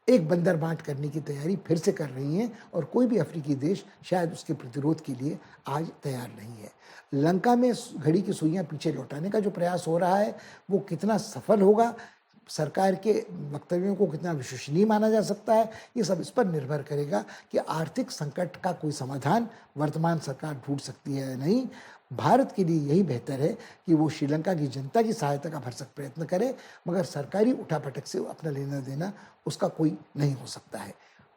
एक बंदर बांट करने की तैयारी फिर से कर रही हैं, और कोई भी अफ्रीकी देश शायद उसके प्रतिरोध के लिए आज तैयार नहीं है। लंका में घड़ी की सुइयां पीछे लौटाने का जो प्रयास हो रहा है वो कितना सफल होगा, सरकार के वक्तव्यों को कितना विश्वसनीय माना जा सकता है, ये सब इस पर निर्भर करेगा कि आर्थिक संकट का कोई समाधान वर्तमान सरकार ढूंढ सकती है या नहीं। भारत के लिए यही बेहतर है कि वो श्रीलंका की जनता की सहायता का भरसक प्रयत्न करे, मगर सरकारी उठापटक से अपना लेना देना उसका कोई नहीं हो सकता है।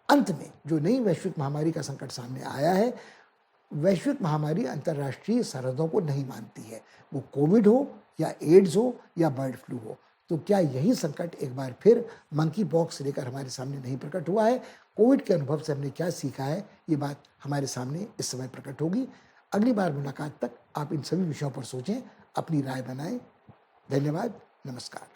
अंत में जो नई वैश्विक महामारी का संकट सामने आया है, वैश्विक महामारी अंतर्राष्ट्रीय सरहदों को नहीं मानती है, वो कोविड हो या एड्स हो या बर्ड फ्लू हो। तो क्या यही संकट एक बार फिर मंकी पॉक्स लेकर हमारे सामने नहीं प्रकट हुआ है? कोविड के अनुभव से हमने क्या सीखा है, ये बात हमारे सामने इस समय प्रकट होगी। अगली बार मुलाकात तक आप इन सभी विषयों पर सोचें, अपनी राय बनाएं। धन्यवाद, नमस्कार।